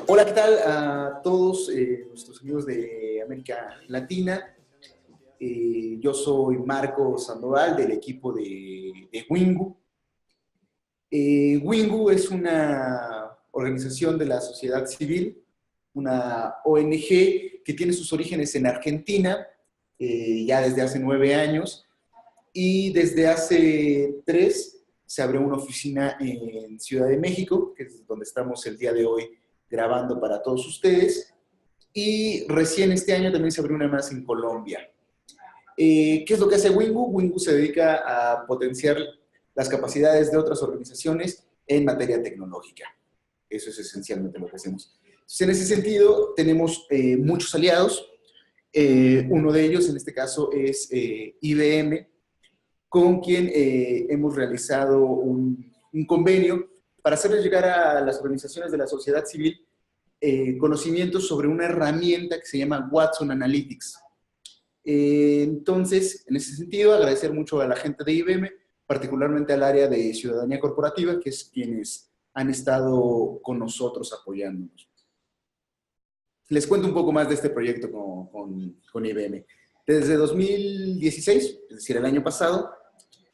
Hola, ¿qué tal a todos nuestros amigos de América Latina? Yo soy Marco Sandoval del equipo de Wingu. Wingu es una organización de la sociedad civil, una ONG que tiene sus orígenes en Argentina, ya desde hace 9 años, y desde hace 3 se abrió una oficina en Ciudad de México, que es donde estamos el día de hoy grabando para todos ustedes, y recién este año también se abrió una más en Colombia. ¿Qué es lo que hace Wingu? Wingu se dedica a potenciar las capacidades de otras organizaciones en materia tecnológica. Eso es esencialmente lo que hacemos. Entonces, en ese sentido, tenemos muchos aliados. Uno de ellos, en este caso, es IBM, con quien hemos realizado un convenio para hacerles llegar a las organizaciones de la sociedad civil conocimientos sobre una herramienta que se llama Watson Analytics. Entonces, en ese sentido, agradecer mucho a la gente de IBM, particularmente al área de ciudadanía corporativa, que es quienes han estado con nosotros apoyándonos. Les cuento un poco más de este proyecto con IBM. Desde 2016, es decir, el año pasado,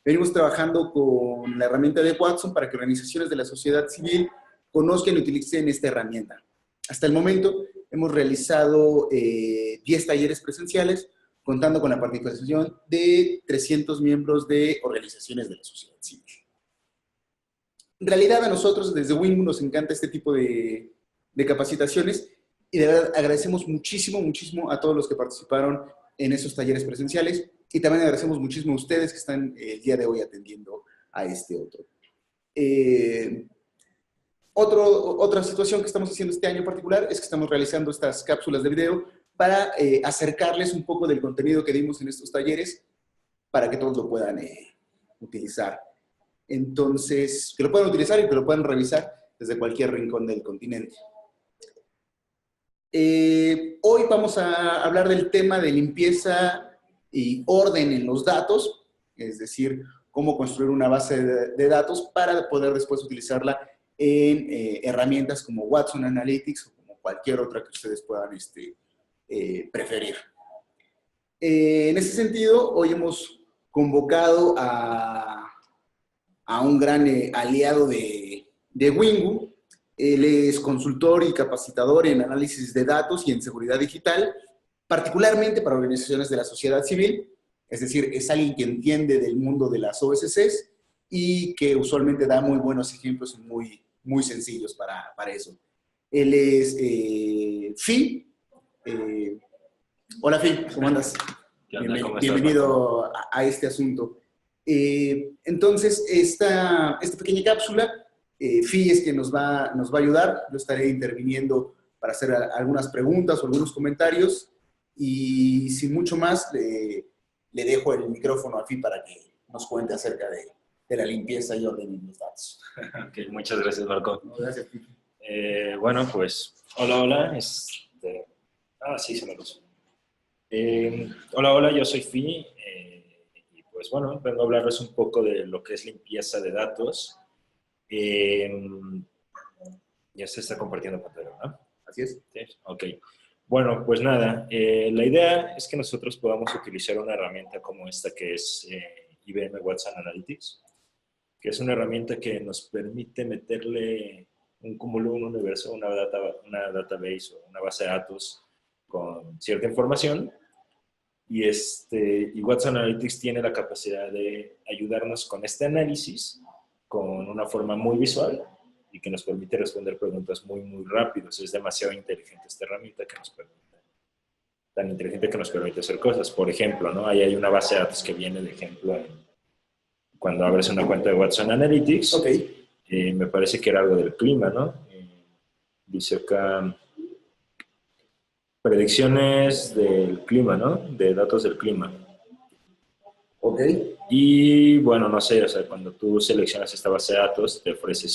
venimos trabajando con la herramienta de Watson para que organizaciones de la sociedad civil conozcan y utilicen esta herramienta. Hasta el momento hemos realizado 10 talleres presenciales, contando con la participación de 300 miembros de organizaciones de la sociedad civil. En realidad a nosotros desde Wingu nos encanta este tipo de capacitaciones y de verdad agradecemos muchísimo, muchísimo a todos los que participaron en esos talleres presenciales y también agradecemos muchísimo a ustedes que están el día de hoy atendiendo a este otro. Otra situación que estamos haciendo este año en particular es que estamos realizando estas cápsulas de video para acercarles un poco del contenido que dimos en estos talleres para que todos lo puedan utilizar. Entonces, que lo puedan utilizar y que lo puedan revisar desde cualquier rincón del continente. Hoy vamos a hablar del tema de limpieza y orden en los datos, es decir, cómo construir una base de datos para poder después utilizarla en herramientas como Watson Analytics o como cualquier otra que ustedes puedan preferir. En ese sentido, hoy hemos convocado a un gran aliado de Wingu. Él es consultor y capacitador en análisis de datos y en seguridad digital, particularmente para organizaciones de la sociedad civil, es decir, es alguien que entiende del mundo de las OSCs y que usualmente da muy buenos ejemplos muy sencillos para eso. Él es Fi. Hola Fi, ¿cómo andas? Bienvenido a este asunto. Entonces, esta pequeña cápsula, Fi es quien nos va a ayudar. Yo estaré interviniendo para hacer algunas preguntas o algunos comentarios y sin mucho más le dejo el micrófono a Fi para que nos cuente acerca de la limpieza y orden en los datos. Okay, muchas gracias, Marco. No, gracias, Fi. Bueno, pues, hola. Sí, se me puso. Hola, yo soy Fi. Y pues bueno, vengo a hablarles un poco de lo que es limpieza de datos. Ya se está compartiendo pantalla, ¿no? Así es. Sí, ok. Bueno, pues nada, la idea es que nosotros podamos utilizar una herramienta como esta que es IBM Watson Analytics, que es una herramienta que nos permite meterle un cúmulo, un universo, una database o una base de datos con cierta información. Y Watson Analytics tiene la capacidad de ayudarnos con este análisis con una forma muy visual y que nos permite responder preguntas muy rápidos. Es demasiado inteligente esta herramienta tan inteligente que nos permite hacer cosas. Por ejemplo, ¿no? Ahí hay una base de datos que viene de ejemplo cuando abres una cuenta de Watson Analytics. Okay. Me parece que era algo del clima, ¿no? Dice acá predicciones del clima, ¿no? De datos del clima. Ok. Y bueno, no sé, o sea, cuando tú seleccionas esta base de datos, te ofrece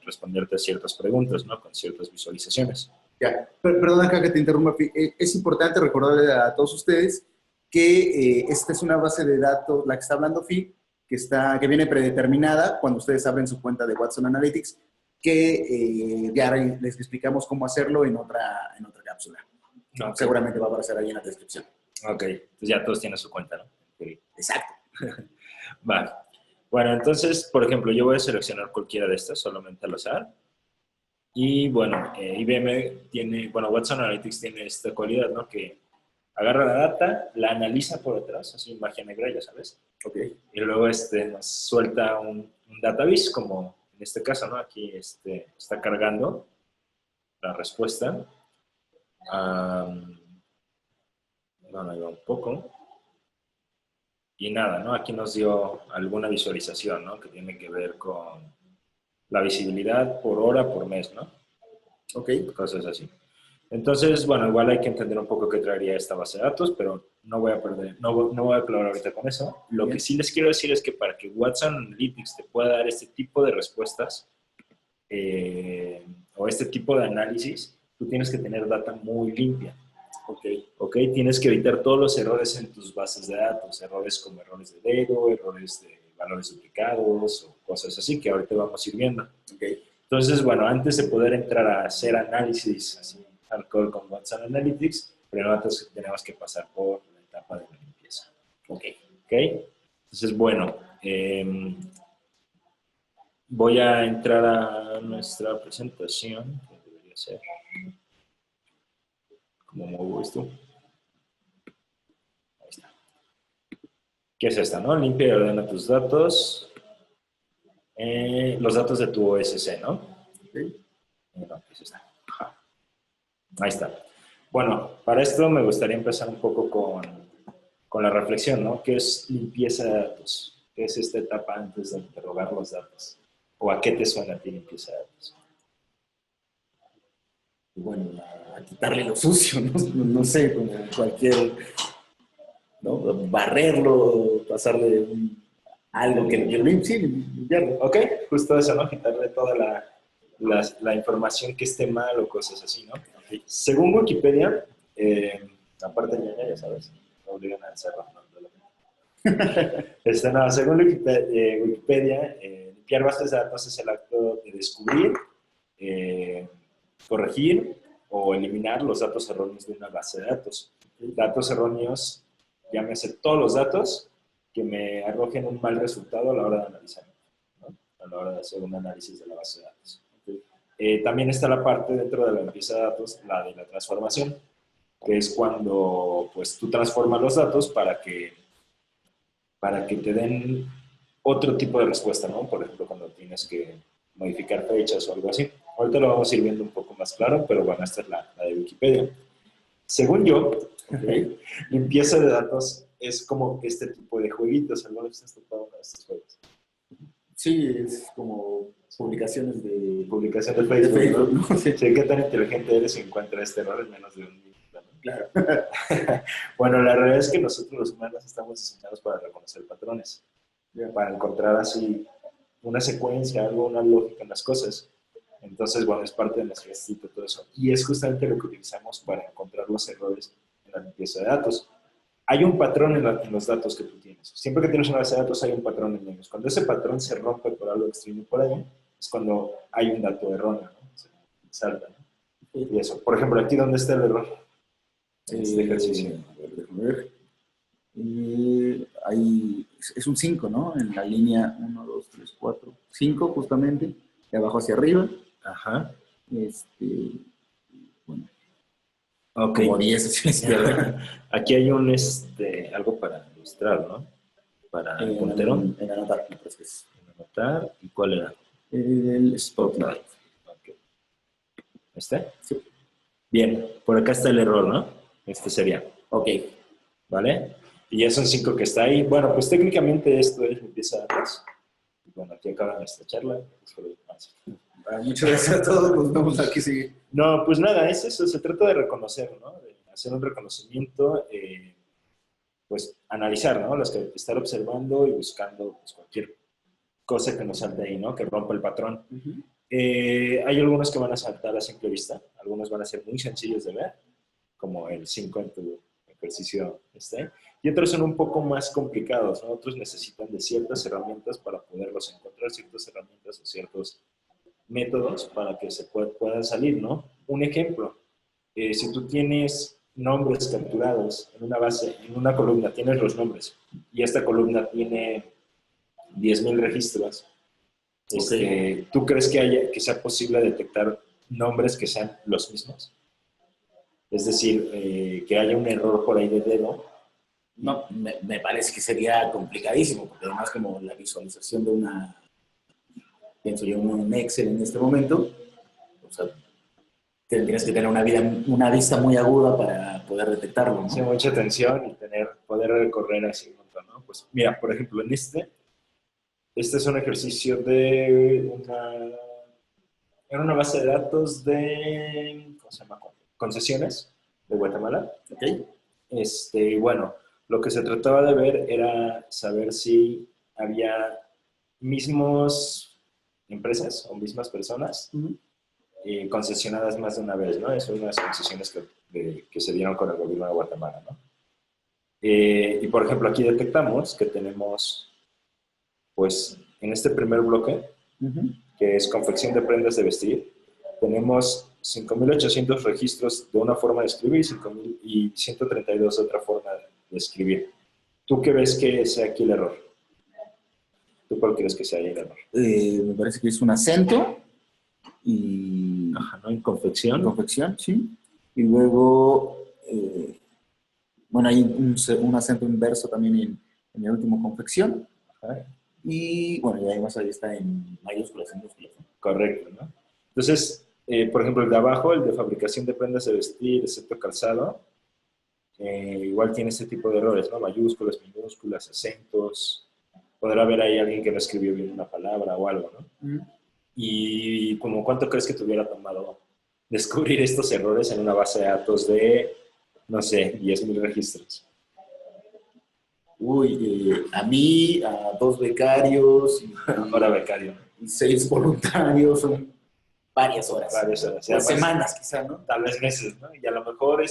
responderte a ciertas preguntas, ¿no? Con ciertas visualizaciones. Ya, perdón acá que te interrumpa. Es importante recordarle a todos ustedes que esta es una base de datos, la que está hablando Fi, que viene predeterminada cuando ustedes abren su cuenta de Watson Analytics, que ya les explicamos cómo hacerlo en otra cápsula. Okay. Seguramente va a aparecer ahí en la descripción. Ok, entonces ya todos tienen su cuenta, ¿no? Okay. Exacto. Va. Bueno, entonces, por ejemplo, yo voy a seleccionar cualquiera de estas, solamente al azar. Y bueno, Watson Analytics tiene esta cualidad, ¿no? Que agarra la data, la analiza por detrás, así magia negra, ya sabes. Okay. Y luego nos suelta un database, como en este caso, ¿no? Aquí está cargando la respuesta. Bueno, ahí va un poco. Y nada, ¿no? Aquí nos dio alguna visualización, ¿no? Que tiene que ver con la visibilidad por hora, por mes, ¿no? Ok. Cosas así. Entonces, bueno, igual hay que entender un poco qué traería esta base de datos, pero no voy a aclarar ahorita con eso. Lo que sí les quiero decir es que para que Watson Analytics te pueda dar este tipo de respuestas o este tipo de análisis, tú tienes que tener data muy limpia. Ok, tienes que evitar todos los errores en tus bases de datos, errores como errores de dedo, errores de valores duplicados o cosas así que ahorita vamos a ir viendo. Okay. Entonces, bueno, antes de poder entrar a hacer análisis así hardcore con Watson Analytics, primero tenemos que pasar por la etapa de la limpieza. Ok. Entonces, bueno, voy a entrar a nuestra presentación, que debería ser. ¿Cómo muevo esto? Ahí está. ¿Qué es esta, no? Limpia y ordena tus datos. Los datos de tu OSC, ¿no? Okay. No, ¿qué es esta? Ajá. Ahí está. Bueno, para esto me gustaría empezar un poco con la reflexión, ¿no? ¿Qué es limpieza de datos? ¿Qué es esta etapa antes de interrogar los datos? ¿O a qué te suena a ti limpieza de datos? Bueno, a quitarle lo sucio, no sé, como cualquier, ¿no? Barrerlo, pasarle algo que limpiarlo. Ok, justo eso, ¿no? Quitarle toda la información que esté mal o cosas así, ¿no? Okay. Según Wikipedia, aparte de ya sabes, no obligan a encerrar, ¿no? No, según Wikipedia, limpiar bases de datos es el acto de descubrir, corregir o eliminar los datos erróneos de una base de datos. Datos erróneos, llámese todos los datos que me arrojen un mal resultado a la hora de analizar, ¿no? A la hora de hacer un análisis de la base de datos. También está la parte dentro de la limpieza de datos, la de la transformación, que es cuando pues, tú transformas los datos para que te den otro tipo de respuesta, ¿no? Por ejemplo, cuando tienes que modificar fechas o algo así. Ahorita lo vamos a ir viendo un poco más claro, pero bueno, esta es la de Wikipedia. Según yo, limpieza de datos es como este tipo de jueguitos. ¿Alguna vez has tocado uno de estos juegos? Sí, es como publicaciones de Facebook, ¿no? Sí, qué tan inteligente eres si encuentras este error en menos de un minuto, ¿no? Claro. Bueno, la realidad es que nosotros los humanos estamos diseñados para reconocer patrones, para encontrar así una secuencia, una lógica en las cosas. Entonces, bueno, es parte de nuestro instinto todo eso. Y es justamente lo que utilizamos para encontrar los errores en la limpieza de datos. Hay un patrón en los datos que tú tienes. Siempre que tienes una base de datos hay un patrón en ellos. Cuando ese patrón se rompe por algo extraño por ahí, es cuando hay un dato erróneo, ¿no? Se salta, ¿no? Y eso. Por ejemplo, aquí, ¿dónde está el error? En este ejercicio. Es un 5, ¿no? En la línea 1, 2, 3, 4, 5 justamente, de abajo hacia arriba. Ajá. Bueno. Okay. Como 10 hacia la izquierda. Aquí hay algo para ilustrar, ¿no? Para el puntero. En anotar, me parece que es. En anotar. ¿Y cuál era? El spotlight. Okay. ¿Este? Sí. Bien, por acá está el error, ¿no? Este sería. Ok. ¿Vale? Y ya son 5 que está ahí. Bueno, pues técnicamente esto es limpieza de datos. Y bueno, aquí acaba nuestra charla. Muchas gracias a todos. Nos vemos aquí, sí. No, pues nada, es eso. Se trata de reconocer, ¿no? De hacer un reconocimiento, pues analizar, ¿no? Estar observando y buscando pues, cualquier cosa que nos salte ahí, ¿no? Que rompa el patrón. Uh-huh. Hay algunos que van a saltar a simple vista. Algunos van a ser muy sencillos de ver, como el 5 en tu ejercicio y otros son un poco más complicados, ¿no? Otros necesitan de ciertas herramientas para poderlos encontrar, ciertas herramientas o ciertos métodos para que se puedan salir, ¿no? Un ejemplo, si tú tienes nombres capturados en una base, en una columna, tienes los nombres y esta columna tiene 10,000 registros, ¿tú crees que sea posible detectar nombres que sean los mismos? Es decir, que haya un error por ahí de dedo. No, me parece que sería complicadísimo, porque además como la visualización de pienso yo, un Excel en este momento, o sea, tendrías que tener una vista muy aguda para poder detectarlo, ¿no? Sí, mucha atención y poder recorrer así un montón, ¿no? Pues mira, por ejemplo, este es un ejercicio de era una base de datos de, ¿cómo se llama? Concesiones de Guatemala. Okay. Bueno, lo que se trataba de ver era saber si había mismos empresas o mismas personas concesionadas más de una vez, ¿no? Es unas concesiones que se dieron con el gobierno de Guatemala, ¿no? Y por ejemplo, aquí detectamos que tenemos, pues, en este primer bloque, que es confección de prendas de vestir, tenemos 5,800 registros de una forma de escribir y 132 de otra forma de escribir. ¿Tú qué ves que sea aquí el error? ¿Tú cuál crees que sea ahí el error? Me parece que es un acento y... Ajá, ¿no? En confección. Confección, sí. Y luego, bueno, hay un acento inverso también en el último confección. Ajá. Y bueno, y además ahí está en mayúsculas, en minúsculas, ¿no? Correcto, ¿no? Entonces, por ejemplo, el de abajo, el de fabricación de prendas de vestir, excepto calzado, igual tiene este tipo de errores, ¿no? Mayúsculas, minúsculas, acentos. Podrá haber ahí alguien que no escribió bien una palabra o algo, ¿no? Y como ¿cuánto crees que te hubiera tomado descubrir estos errores en una base de datos de, no sé, 10,000 registros? Uy, a mí, a 2 becarios, Ahora becario. y 6 voluntarios, son varias horas. Varias horas. O semanas, quizá, ¿no? Tal vez meses, ¿no? Y a lo mejor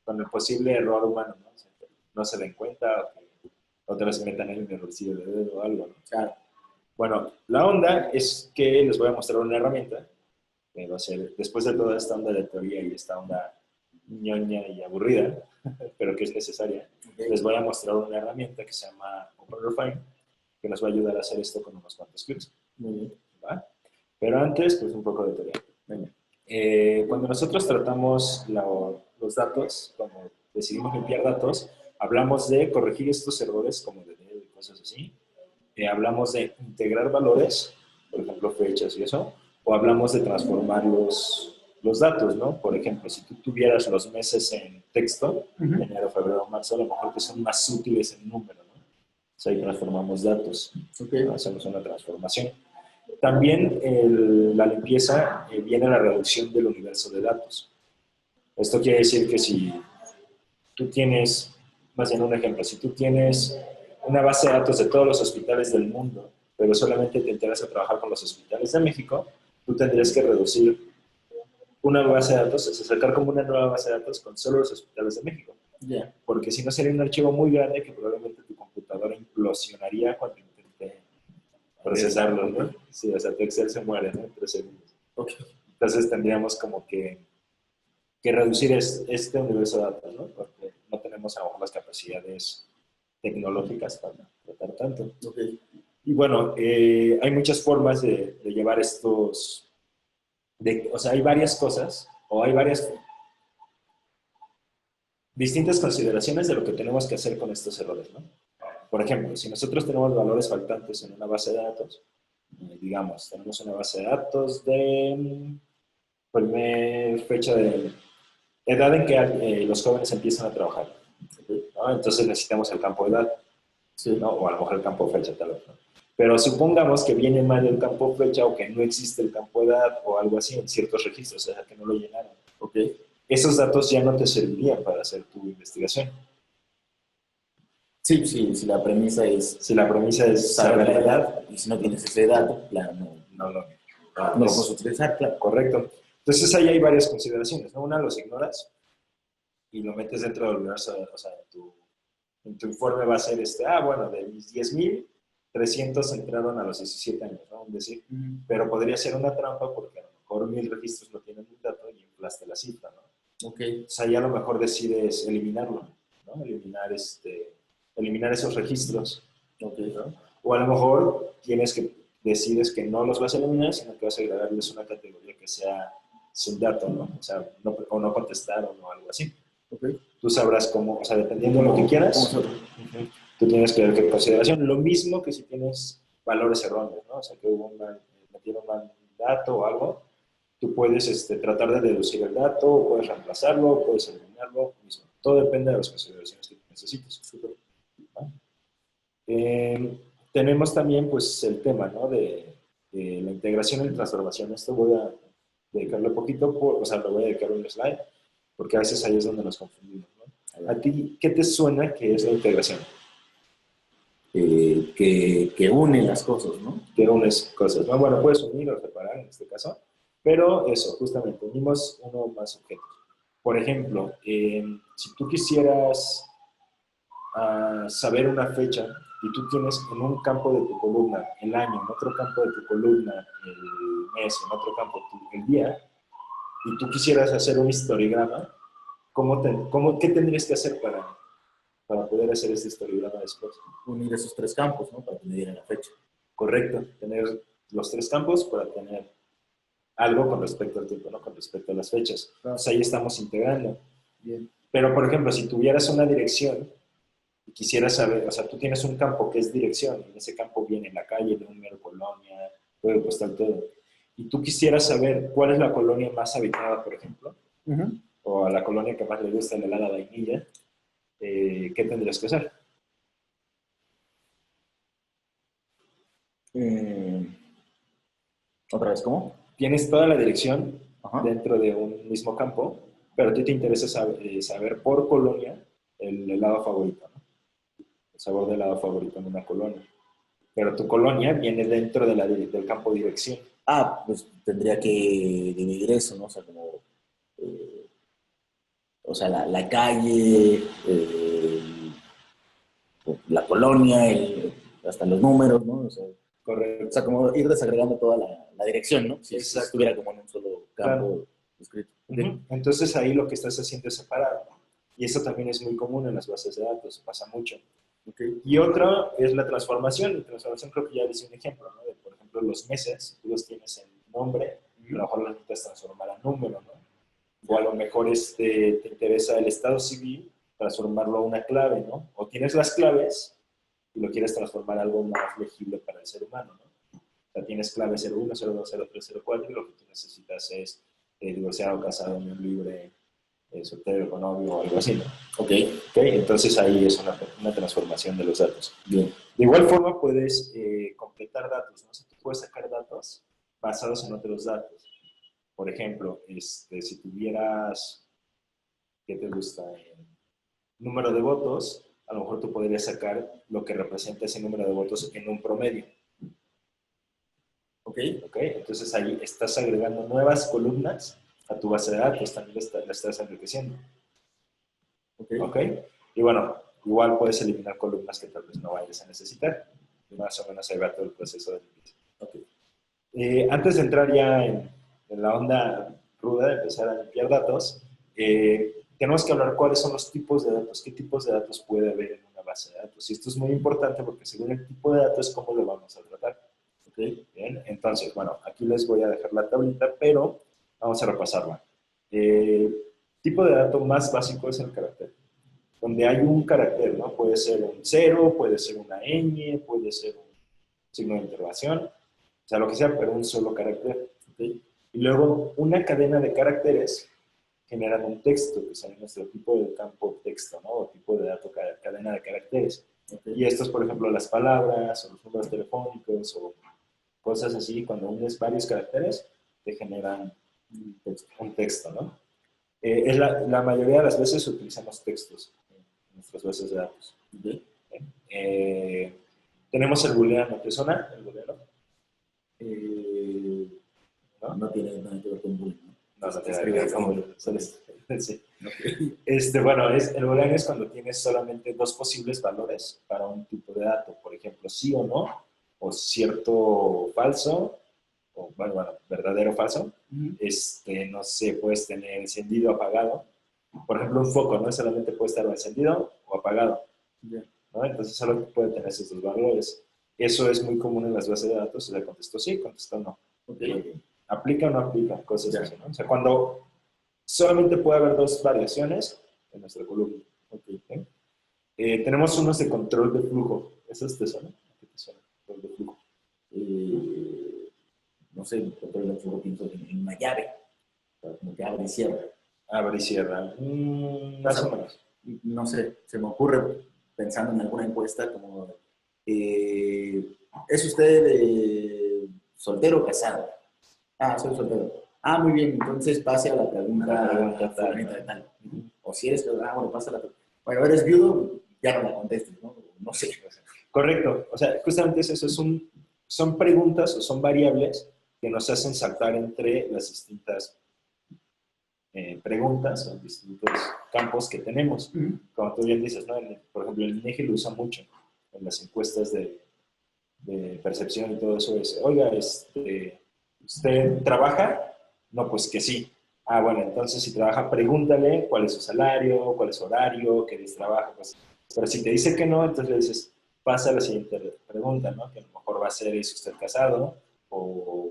con el posible error humano, ¿no? O sea, no se den cuenta o te los metan en un errorcillo de dedo o algo, ¿no? Claro. Bueno, la onda es que les voy a mostrar una herramienta que va a ser, después de toda esta onda de teoría y esta onda ñoña y aburrida, pero que es necesaria, les voy a mostrar una herramienta que se llama OpenRefine, que nos va a ayudar a hacer esto con unos cuantos clics. ¿Va? Pero antes, pues un poco de teoría. Cuando nosotros tratamos los datos, cuando decidimos limpiar datos, hablamos de corregir estos errores como de dedo y cosas así. Hablamos de integrar valores, por ejemplo, fechas y eso, o hablamos de transformar los datos, ¿no? Por ejemplo, si tú tuvieras los meses en texto, enero, febrero, marzo, a lo mejor que son más útiles en número, ¿no? O sea, ahí transformamos datos, ¿no? Hacemos una transformación. También la limpieza viene a la reducción del universo de datos. Esto quiere decir que si tú tienes, más bien un ejemplo, si tú tienes una base de datos de todos los hospitales del mundo, pero solamente te interesa trabajar con los hospitales de México, tú tendrías que reducir una base de datos, o sea, sacar como una nueva base de datos con solo los hospitales de México. Yeah. Porque si no sería un archivo muy grande que probablemente tu computadora implosionaría cuando intente procesarlo, ¿no? Sí, o sea, tu Excel se muere, ¿no? En 3 segundos. Okay. Entonces tendríamos como que reducir este universo de datos, ¿no? Porque no tenemos a lo mejor las capacidades tecnológicas para tratar tanto. Okay. Y bueno, hay muchas formas de llevar estos, o sea, hay varias cosas, o hay varias distintas consideraciones de lo que tenemos que hacer con estos errores, ¿no? Por ejemplo, si nosotros tenemos valores faltantes en una base de datos, digamos, tenemos una base de datos de primer fecha de edad en que los jóvenes empiezan a trabajar, ¿no? Entonces necesitamos el campo de edad, ¿sí? ¿No? O a lo mejor el campo fecha, tal vez, ¿no? Pero supongamos que viene mal el campo fecha o que no existe el campo de edad o algo así en ciertos registros, o sea, que no lo llenaron. ¿Okay? Esos datos ya no te servirían para hacer tu investigación. Sí, sí, si la premisa es... Si la premisa es saber la edad, y si no tienes ese dato, claro, no lo puedes utilizar, claro. Correcto. Entonces ahí hay varias consideraciones, ¿no? Una, los ignoras. y lo metes dentro del universo, o sea, en tu informe va a ser bueno, de mis 10,000, 300 entraron a los 17 años, ¿no? Es decir, pero podría ser una trampa porque a lo mejor 1,000 registros no tienen un dato y inflaste la cifra, ¿no? Ok. O sea, ya a lo mejor decides eliminarlo, ¿no? Eliminar esos registros, Okay. ¿no? O a lo mejor decides que no los vas a eliminar, sino que vas a agregarles una categoría que sea sin dato, ¿no? O sea, no contestaron o algo así. Okay. Tú sabrás cómo, o sea, dependiendo de lo que quieras, tú tienes que ver qué en consideración. Lo mismo que si tienes valores erróneos, ¿no? O sea, que metieron mal dato o algo, tú puedes tratar de deducir el dato, o puedes reemplazarlo, o puedes eliminarlo, mismo. Todo depende de las consideraciones que necesites. ¿No? Tenemos también, pues, el tema, ¿no? de la integración y transformación. Esto voy a dedicarle un poquito, o sea, lo voy a dedicar un slide, porque a veces ahí es donde nos confundimos, ¿no? ¿A ti qué te suena que es la integración? Que une las cosas, ¿no? Que unes cosas, ¿no? Bueno, puedes unir o separar en este caso, pero eso, justamente, unimos uno o más objetos. Por ejemplo, si tú quisieras saber una fecha y tú tienes en un campo de tu columna el año, en otro campo de tu columna el mes, en otro campo el día, y tú quisieras hacer un histograma, ¿qué tendrías que hacer para poder hacer este histograma después? Unir esos tres campos, ¿no? Para que me dieran la fecha. Correcto, tener los tres campos para tener algo con respecto al tiempo, ¿no? Con respecto a las fechas. Entonces ahí estamos integrando. Bien. Pero, por ejemplo, si tuvieras una dirección y quisieras saber, o sea, tú tienes un campo que es dirección, y en ese campo viene la calle, el número, colonia, código postal, todo. Y tú quisieras saber cuál es la colonia más habitada, por ejemplo, o a la colonia que más le gusta el helado de vainilla, ¿qué tendrías que hacer? ¿Otra vez cómo? Tienes toda la dirección dentro de un mismo campo, pero a ti te interesa saber por colonia el helado favorito, ¿no? El sabor de helado favorito en una colonia. Pero tu colonia viene dentro del campo dirección. Pues tendría que dividir eso, ¿no? O sea, como... o sea, la calle, la colonia, hasta los números, ¿no? O sea, correcto. O sea, como ir desagregando toda la dirección, ¿no? Si estuviera como en un solo campo, claro, escrito. Entonces ahí lo que estás haciendo es separar, ¿no? Y eso también es muy común en las bases de datos, pasa mucho. Y otra es la transformación. La transformación creo que ya les di un ejemplo, ¿no? De, por ejemplo, los meses, tú los tienes en nombre, a lo mejor los necesitas transformar a número, ¿no? O a lo mejor te interesa el estado civil, transformarlo a una clave, ¿no? O tienes las claves y lo quieres transformar a algo más legible para el ser humano, ¿no? O sea, tienes clave 01, 02, 03, 04 y lo que tú necesitas es divorciado, casado, unión libre, soltero, novio o algo así, ¿no? Okay. Entonces ahí es una transformación de los datos. Bien. De igual forma puedes completar datos, ¿no? O sea, tú puedes sacar datos basados en otros datos. Por ejemplo, si tuvieras, ¿qué te gusta? Número de votos, a lo mejor tú podrías sacar lo que representa ese número de votos en un promedio. ¿Ok? Entonces ahí estás agregando nuevas columnas a tu base de datos, también la estás enriqueciendo. ¿Ok? Y bueno, igual puedes eliminar columnas que tal vez no vayas a necesitar. Más o menos ahí va todo el proceso de limpieza. Antes de entrar ya en la onda ruda de empezar a limpiar datos, tenemos que hablar cuáles son los tipos de datos, qué tipos de datos puede haber en una base de datos. Y esto es muy importante porque según el tipo de datos, ¿cómo lo vamos a tratar? ¿Okay? Bien, entonces, bueno, aquí les voy a dejar la tablita, pero vamos a repasarla. Tipo de dato más básico es el carácter, donde hay un carácter, ¿no? Puede ser un 0, puede ser una ñ, puede ser un signo de interrogación, o sea, lo que sea, pero un solo carácter. ¿Okay? Y luego, una cadena de caracteres generan un texto, que es nuestro tipo de campo texto, ¿no? O tipo de dato, cadena de caracteres. ¿Okay? Y estos, por ejemplo, las palabras, o los números telefónicos, o cosas así, cuando unes varios caracteres, te generan un texto, ¿no? La mayoría de las veces utilizamos textos en nuestras bases de datos. ¿Okay? Tenemos el booleano. ¿Te suena el booleano? No tiene nada que ver con booleano. No tiene nada que ver con booleano. Sí. Bueno, el booleano es cuando tienes solamente dos posibles valores para un tipo de dato. Por ejemplo, sí o no, o cierto o falso, o bueno, verdadero o falso. No sé, puedes tener encendido o apagado. Por ejemplo, un foco, ¿no? Solamente puede estar encendido o apagado, ¿no? Entonces solo puede tener esos dos valores. Eso es muy común en las bases de datos. Se le contestó sí, contestó no. ¿Aplica o no aplica? Cosas así, ¿no? O sea, cuando solamente puede haber dos variaciones en nuestra columna. Tenemos unos de control de flujo. ¿Esos te suenan? ¿Qué te suena? Control de flujo. No sé, control de flujo, pienso en una llave, como que abre y cierra. Abre y cierra. Más o menos. No sé, se me ocurre pensando en alguna encuesta como, ¿es usted soltero o casado? Ah, soy soltero. Ah, muy bien, entonces pase a la pregunta tal. O si eres, bueno, pasa a la pregunta. Bueno, eres viudo, ya no la contestes, ¿no? No sé. Correcto. O sea, justamente es eso. Son preguntas o son variables que nos hacen saltar entre las distintas preguntas o distintos campos que tenemos. Como tú bien dices, ¿no? Por ejemplo, el INEGI lo usa mucho en las encuestas de percepción y todo eso. Oiga, ¿usted trabaja? No, pues que sí. Ah, bueno, entonces si trabaja, pregúntale cuál es su salario, cuál es su horario, qué días trabaja. Pues. Pero si te dice que no, entonces le dices, pasa a la siguiente pregunta, ¿no? Que a lo mejor va a ser, ¿es usted casado? O,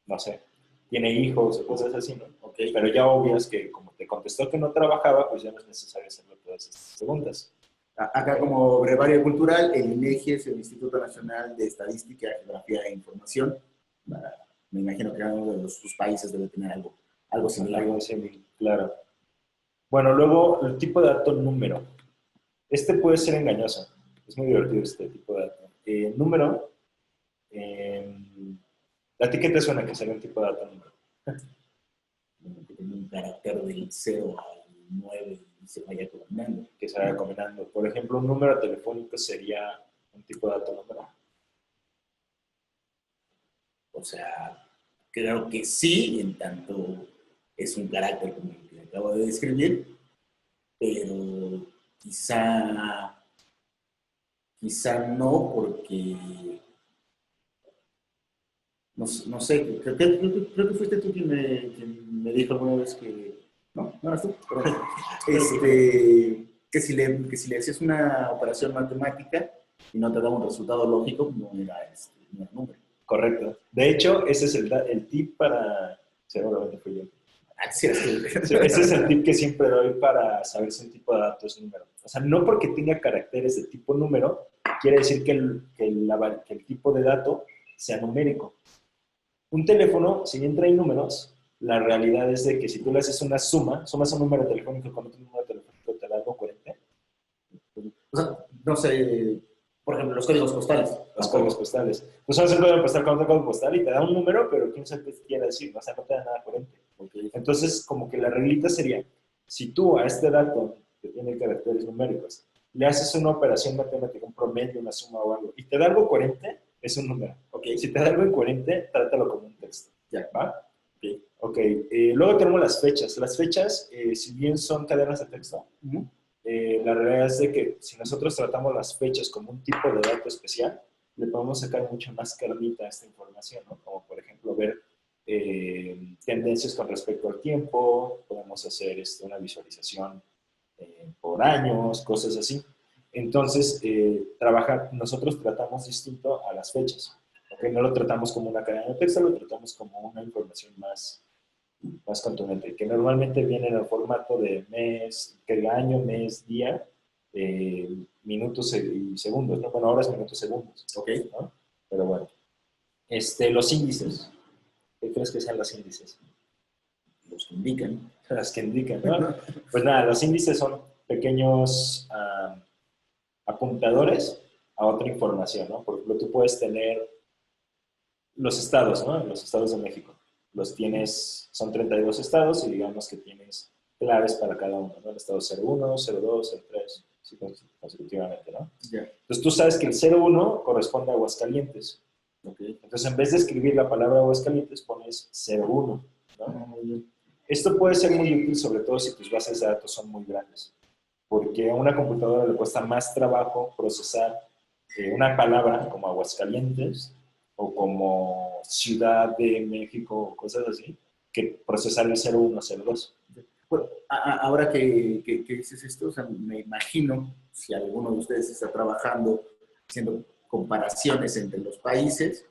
no sé, ¿tiene hijos? O cosas así, ¿no? Okay. Pero ya obvias que como te contestó que no trabajaba, pues ya no es necesario hacerle todas estas preguntas. Acá como brevario cultural, el INEGI es el Instituto Nacional de Estadística, Geografía e Información. Me imagino que cada uno de sus países debe tener algo similar. Algo similar, claro. Bueno, luego el tipo de dato número. Puede ser engañoso. Es muy divertido este tipo de dato. Número, ¿a ti qué te suena que sería un tipo de dato número? Que tiene un carácter del 0 al 9 y se vaya combinando. Que se vaya combinando. Por ejemplo, un número telefónico sería un tipo de dato número. O sea, creo que sí, en tanto es un carácter como el que acabo de describir, pero quizá no, porque no sé, creo que fuiste tú quien me dijo alguna vez que, no eras tú, que si le hacías una operación matemática y no te daba un resultado lógico, no era número. Correcto. De hecho, ese es el tip para, seguramente fui yo. Sí, ese es el tip que siempre doy para saber si un tipo de dato es número. O sea, no porque tenga caracteres de tipo número, quiere decir que el tipo de dato sea numérico. Un teléfono, si bien trae números, la realidad es de que si tú le haces una suma, sumas un número telefónico con otro número telefónico, te da algo coherente. O sea, no sé, por ejemplo, los códigos postales. Los códigos postales. Tú sabes el código postal con otro código postal y te da un número, pero quién sabe qué quiere decir, o sea, no te da nada coherente. Okay. Entonces, como que la reglita sería, si tú a este dato, que tiene caracteres numéricos, le haces una operación matemática, un promedio, una suma o algo, y te da algo coherente, es un número. Okay. Si te da algo incoherente, trátalo como un texto. ¿Ya? ¿Va? Ok. Luego tenemos las fechas. Las fechas, si bien son cadenas de texto, la realidad es de que si nosotros tratamos las fechas como un tipo de dato especial, le podemos sacar mucho más carnita a esta información, ¿no? Como por ejemplo ver tendencias con respecto al tiempo, podemos hacer una visualización por años, cosas así. Entonces, nosotros tratamos distinto a las fechas. ¿Okay? No lo tratamos como una cadena de texto, lo tratamos como una información más contundente, que normalmente viene en el formato de mes, año, mes, día, minutos y segundos, ¿no? Bueno, horas, minutos, segundos. Ok, ¿no? Pero bueno. Los índices. ¿Qué crees que sean los índices? Los que indican. Las que indican, ¿no? Pues nada, los índices son pequeños apuntadores a otra información, ¿no? Por ejemplo, tú puedes tener los estados, ¿no? Los estados de México. Los tienes, son 32 estados y digamos que tienes claves para cada uno, ¿no? El estado 01, 02, 03, sí, consecutivamente, ¿no? Yeah. Entonces tú sabes que el 01 corresponde a Aguascalientes. Okay. Entonces en vez de escribir la palabra Aguascalientes pones 01, ¿no? Esto puede ser muy útil, sobre todo si tus bases de datos son muy grandes, porque a una computadora le cuesta más trabajo procesar una palabra como Aguascalientes o como Ciudad de México o cosas así, que procesar el 0102. Bueno, ahora que dices esto, o sea, me imagino, si alguno de ustedes está trabajando haciendo comparaciones entre los países,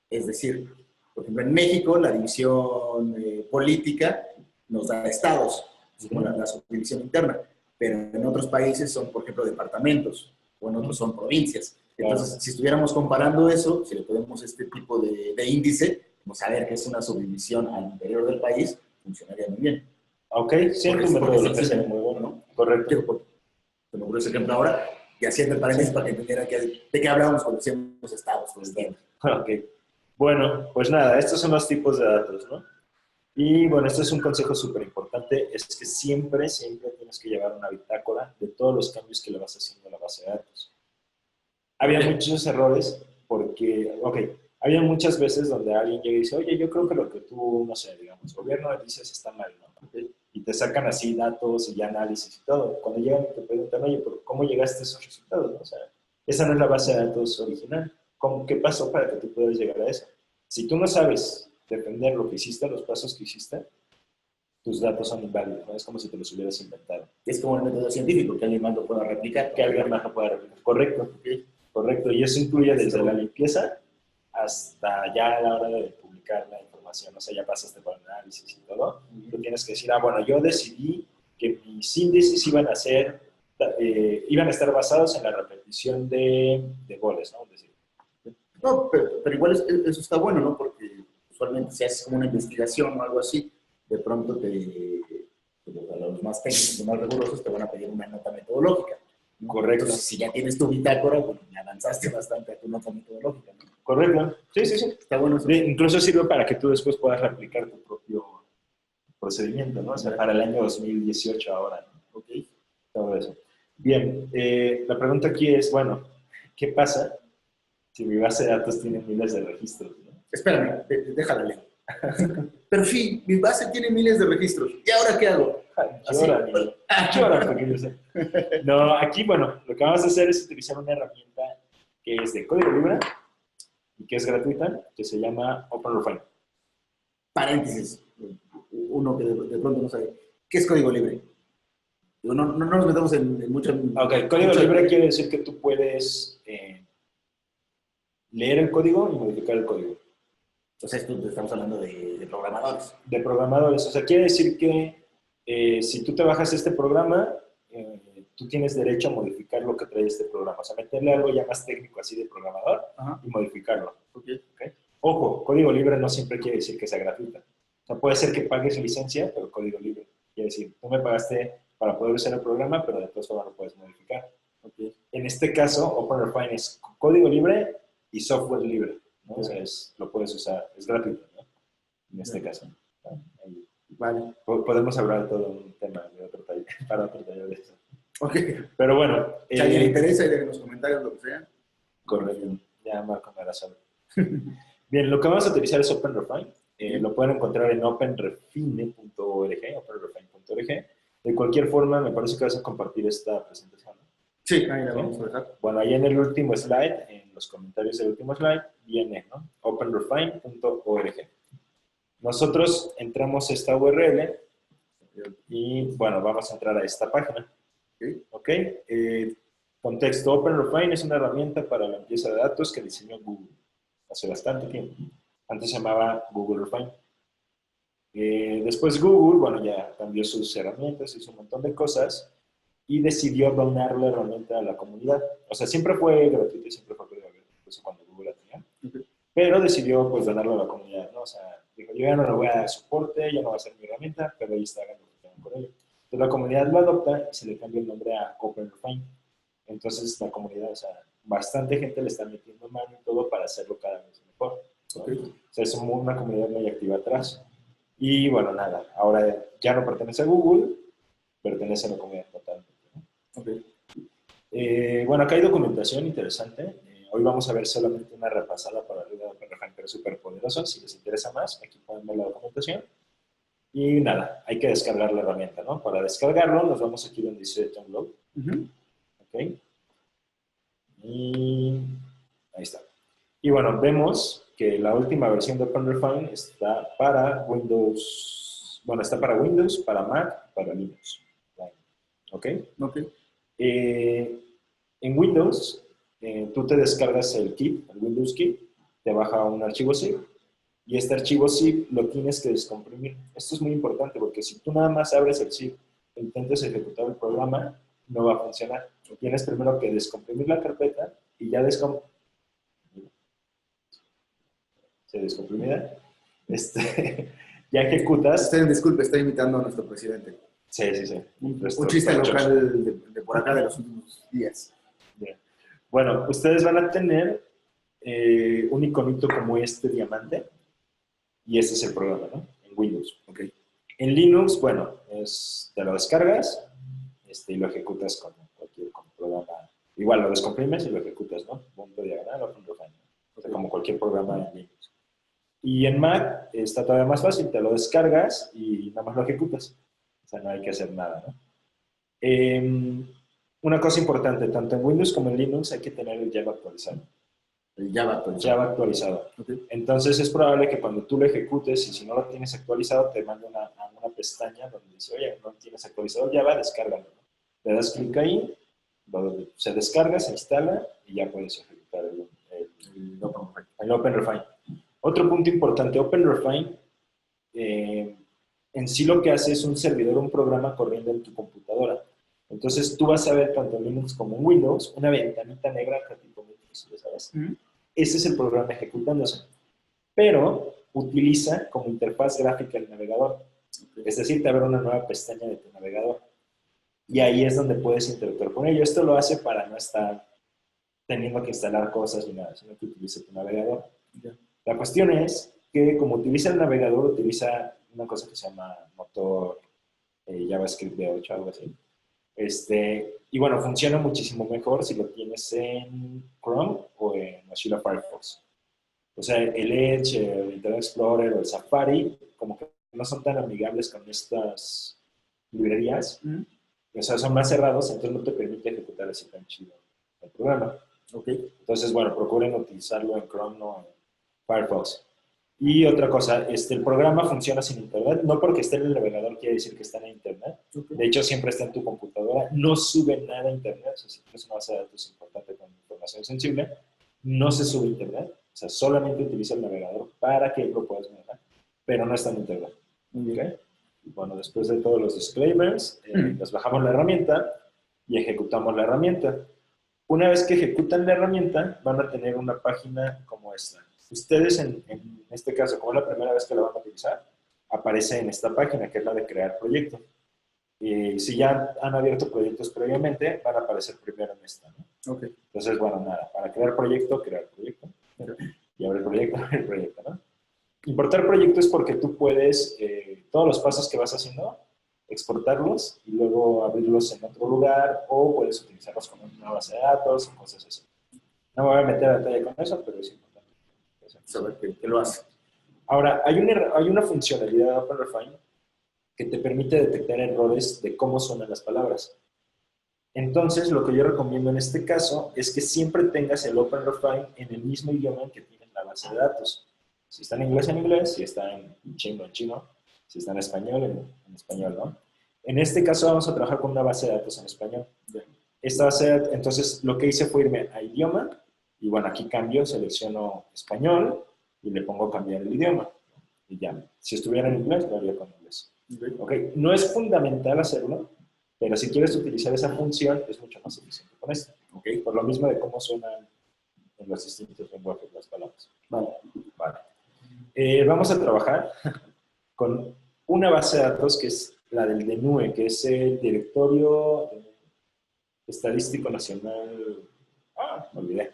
es decir, por ejemplo, en México la división política nos da estados, así como la subdivisión interna, pero en otros países son, por ejemplo, departamentos, o en otros son provincias. Entonces, Claro. si estuviéramos comparando eso, si le ponemos este tipo de índice, vamos a ver que es una subdivisión al interior del país, funcionaría muy bien. Ok, sí, tu Porque metodología sí, sería muy buena, ¿no? Correcto. Se me ocurrió ese ejemplo ahora, y haciendo el paréntesis para que entendieran de qué hablábamos cuando decíamos estados todo el tiempo. Ok. Bueno, pues nada, estos son los tipos de datos, ¿no? Y bueno, este es un consejo súper importante, es que siempre, siempre tienes que llevar una bitácora de todos los cambios que le vas haciendo a la base de datos. Había muchos errores porque, ok, había muchas veces donde alguien llega y dice, oye, yo creo que lo que tú, no sé, digamos, gobierno dices está mal, ¿no? Okay. Y te sacan así datos y análisis y todo. Cuando llegan y te preguntan, oye, ¿pero cómo llegaste a esos resultados? ¿No? O sea, esa no es la base de datos original. ¿Qué pasó para que tú puedas llegar a eso? Si tú no sabes defender lo que hiciste, los pasos que hiciste, tus datos son inválidos, ¿no? Es como si te los hubieras inventado. Es como el método científico, que alguien más lo pueda replicar. Que alguien más lo pueda replicar. Correcto. Okay. Correcto. Y eso incluye desde la limpieza hasta ya a la hora de publicar la información. O sea, ya pasaste por análisis y todo. Tú tienes que decir, bueno, yo decidí que mis índices iban a ser, iban a estar basados en la repetición de goles, ¿no? Es decir, no, pero igual eso está bueno, ¿no? Porque usualmente si haces como una investigación o algo así, de pronto a los más técnicos, los más rigurosos, te van a pedir una nota metodológica. ¿No? Correcto. Entonces, si ya tienes tu bitácora, bueno, ya avanzaste bastante a tu nota metodológica, ¿no? Correcto. Sí, sí, sí. Está bueno eso. Incluso sirve para que tú después puedas replicar tu propio procedimiento, ¿no? O sea, para el año 2018 ahora, ¿no? Ok. Todo eso. Bien, la pregunta aquí es, bueno, ¿qué pasa si mi base de datos tiene miles de registros? ¿No? Espérame, déjala leer. Pero sí, mi base tiene miles de registros. ¿Y ahora qué hago? Llora, porque yo sé. No, aquí, bueno, lo que vamos a hacer es utilizar una herramienta que es de código libre y que es gratuita, que se llama OpenRefine. Paréntesis, uno que de pronto no sabe. ¿Qué es código libre? No nos metemos en mucho... Ok, código libre quiere decir que tú puedes leer el código y modificar el código. O sea, estamos hablando de programadores. De programadores. O sea, quiere decir que si tú te bajas este programa, tú tienes derecho a modificar lo que trae este programa. O sea, meterle algo ya más técnico así de programador. Ajá. Y modificarlo. Okay. Ojo, código libre no siempre quiere decir que sea gratuita. O sea, puede ser que pagues licencia, pero código libre. Quiere decir, tú me pagaste para poder usar el programa, pero de todas formas lo puedes modificar. Okay. En este caso, OpenRefine es código libre y software libre, ¿no? O sea, lo puedes usar, es gratuito, ¿no? En este caso. ¿No? Vale. Podemos hablar de todo un tema de otro taller, para otro taller de eso. Ok. Pero bueno. Si a alguien le interesa, y en los comentarios lo que sea. Correcto. Ya Marco me hará saber. Bien, lo que vamos a utilizar es OpenRefine. Lo pueden encontrar en openrefine.org, openrefine.org. De cualquier forma, me parece que vas a compartir esta presentación, ¿no? Sí, ahí la vamos a dejar. Bueno, ahí en el último slide, en los comentarios del último slide, viene, ¿no? openrefine.org. Nosotros entramos a esta URL y, bueno, vamos a entrar a esta página. ¿Ok? Contexto, OpenRefine es una herramienta para la limpieza de datos que diseñó Google hace bastante tiempo. Antes se llamaba Google Refine. Después Google, bueno, ya cambió sus herramientas, hizo un montón de cosas y decidió donar la herramienta a la comunidad. O sea, siempre fue gratuita y siempre fue gratuita, incluso cuando Google la tenía. Pero decidió, pues, donarlo a la comunidad, ¿no? O sea, dijo, yo ya no le voy a dar soporte, ya no va a ser mi herramienta, pero ahí está, hagan lo que quieran con ello. Entonces la comunidad lo adopta y se le cambia el nombre a OpenRefine. Entonces la comunidad, o sea, bastante gente le está metiendo mano y todo para hacerlo cada vez mejor, ¿no? Okay. O sea, es una comunidad muy activa atrás. Y bueno, nada, ahora ya no pertenece a Google, pertenece a la comunidad totalmente, ¿no? Okay. Bueno, acá hay documentación interesante. Hoy vamos a ver solamente una repasada para arriba de OpenRefine, pero súper poderoso. Si les interesa más, aquí pueden ver la documentación. Y nada, hay que descargar la herramienta, ¿no? Para descargarlo, nos vamos aquí donde dice download. Ok. Y ahí está. Y bueno, vemos que la última versión de OpenRefine está para Windows, bueno, está para Windows, para Mac, para Linux. ¿Ok? Ok. En Windows, tú te descargas el kit, el Windows Kit, te baja un archivo zip y este archivo zip lo tienes que descomprimir. Esto es muy importante porque si tú nada más abres el zip e intentas ejecutar el programa, no va a funcionar. Tienes primero que descomprimir la carpeta y ya se descomprimida, ya ejecutas. Usted disculpe, está imitando a nuestro presidente. Sí, sí, sí. Un chiste local de por acá de los últimos días. Bien. Bueno, ustedes van a tener un iconito como este diamante y este es el programa, ¿no? En Windows. Okay. En Linux, bueno, te lo descargas y lo ejecutas con cualquier programa. Igual lo descomprimes y lo ejecutas, ¿no? Punto diagonal o punto final. O sea, como cualquier programa en Linux. Y en Mac está todavía más fácil, te lo descargas y nada más lo ejecutas. O sea, no hay que hacer nada, ¿no? Una cosa importante, tanto en Windows como en Linux hay que tener el Java actualizado. El Java actualizado. Java actualizado. Okay. Entonces es probable que cuando tú lo ejecutes y si no lo tienes actualizado te mande una pestaña donde dice, oye, no tienes actualizado Java, descárgalo, ¿no? Le das clic ahí, se descarga, se instala y ya puedes ejecutar el OpenRefine. Otro punto importante, OpenRefine en sí lo que hace es un servidor, un programa corriendo en tu computadora. Entonces tú vas a ver tanto en Linux como en Windows una ventanita negra tipo Matrix, ¿sabes? Ese es el programa ejecutándose. Pero utiliza como interfaz gráfica el navegador. Es decir, te abre una nueva pestaña de tu navegador. Y ahí es donde puedes interactuar con ello. Esto lo hace para no estar teniendo que instalar cosas ni nada, sino que utiliza tu navegador. La cuestión es que como utiliza el navegador, utiliza una cosa que se llama motor JavaScript V8, algo así. Y bueno, funciona muchísimo mejor si lo tienes en Chrome o en Mozilla Firefox. O sea, el Edge, el Internet Explorer o el Safari, como que no son tan amigables con estas librerías. O sea, son más cerrados, entonces no te permite ejecutar así tan chido el programa. Okay. Entonces, bueno, procuren utilizarlo en Chrome, no en Firefox. Y otra cosa, el programa funciona sin internet. No porque esté en el navegador quiere decir que está en internet. Okay. De hecho, siempre está en tu computadora. No sube nada a internet. O sea, si tienes una base de datos importante con información sensible, no se sube a internet. O sea, solamente utiliza el navegador para que lo puedas manejar. Pero no está en internet. ¿Okay? Y bueno, después de todos los disclaimers, nos bajamos la herramienta y ejecutamos la herramienta. Una vez que ejecutan la herramienta, van a tener una página como esta. Ustedes, en este caso, como es la primera vez que la van a utilizar, aparece en esta página, que es la de crear proyecto. Y si ya han abierto proyectos previamente, van a aparecer primero en esta, ¿no? Okay. Entonces, bueno, nada, para crear proyecto. Y abrir proyecto, ¿no? Importar proyecto es porque tú puedes, todos los pasos que vas haciendo, exportarlos y luego abrirlos en otro lugar o puedes utilizarlos como una base de datos o cosas así. No me voy a meter a detalle con eso, pero es importante saber que lo hace. Ahora, hay una funcionalidad de OpenRefine que te permite detectar errores de cómo suenan las palabras. Entonces, lo que yo recomiendo en este caso es que siempre tengas el OpenRefine en el mismo idioma en que tienes la base de datos. Si está en inglés, si está en chino, si está en español, en español, ¿no? En este caso vamos a trabajar con una base de datos en español. Esta base de datos, entonces lo que hice fue irme a idioma, y bueno, aquí cambio, selecciono español, y le pongo cambiar el idioma. Y ya, si estuviera en inglés, lo haría con inglés. Okay. No es fundamental hacerlo, pero si quieres utilizar esa función, es mucho más eficiente con esto. Okay. Por lo mismo de cómo suenan en los distintos lenguajes las palabras. Vale. Vamos a trabajar con una base de datos que es la del DNUE, que es el Directorio Estadístico Nacional. Me olvidé.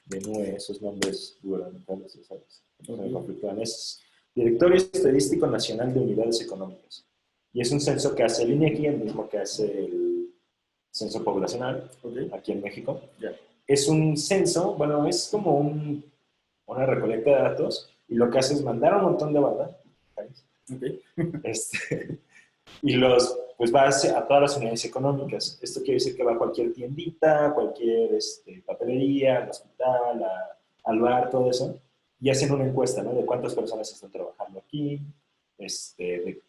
DNUE, esos nombres gubernamentales, ¿sabes? Es Directorio Estadístico Nacional de Unidades Económicas. Y es un censo que hace el INEGI, el mismo que hace el censo poblacional, aquí en México. Es un censo, bueno, es como una recolecta de datos, y lo que hace es mandar a un montón de banda, ¿sabes? Okay. Y pues va a todas las unidades económicas. Esto quiere decir que va a cualquier tiendita, cualquier papelería, al hospital, al bar, todo eso, y hacen una encuesta, ¿no? De cuántas personas están trabajando aquí, de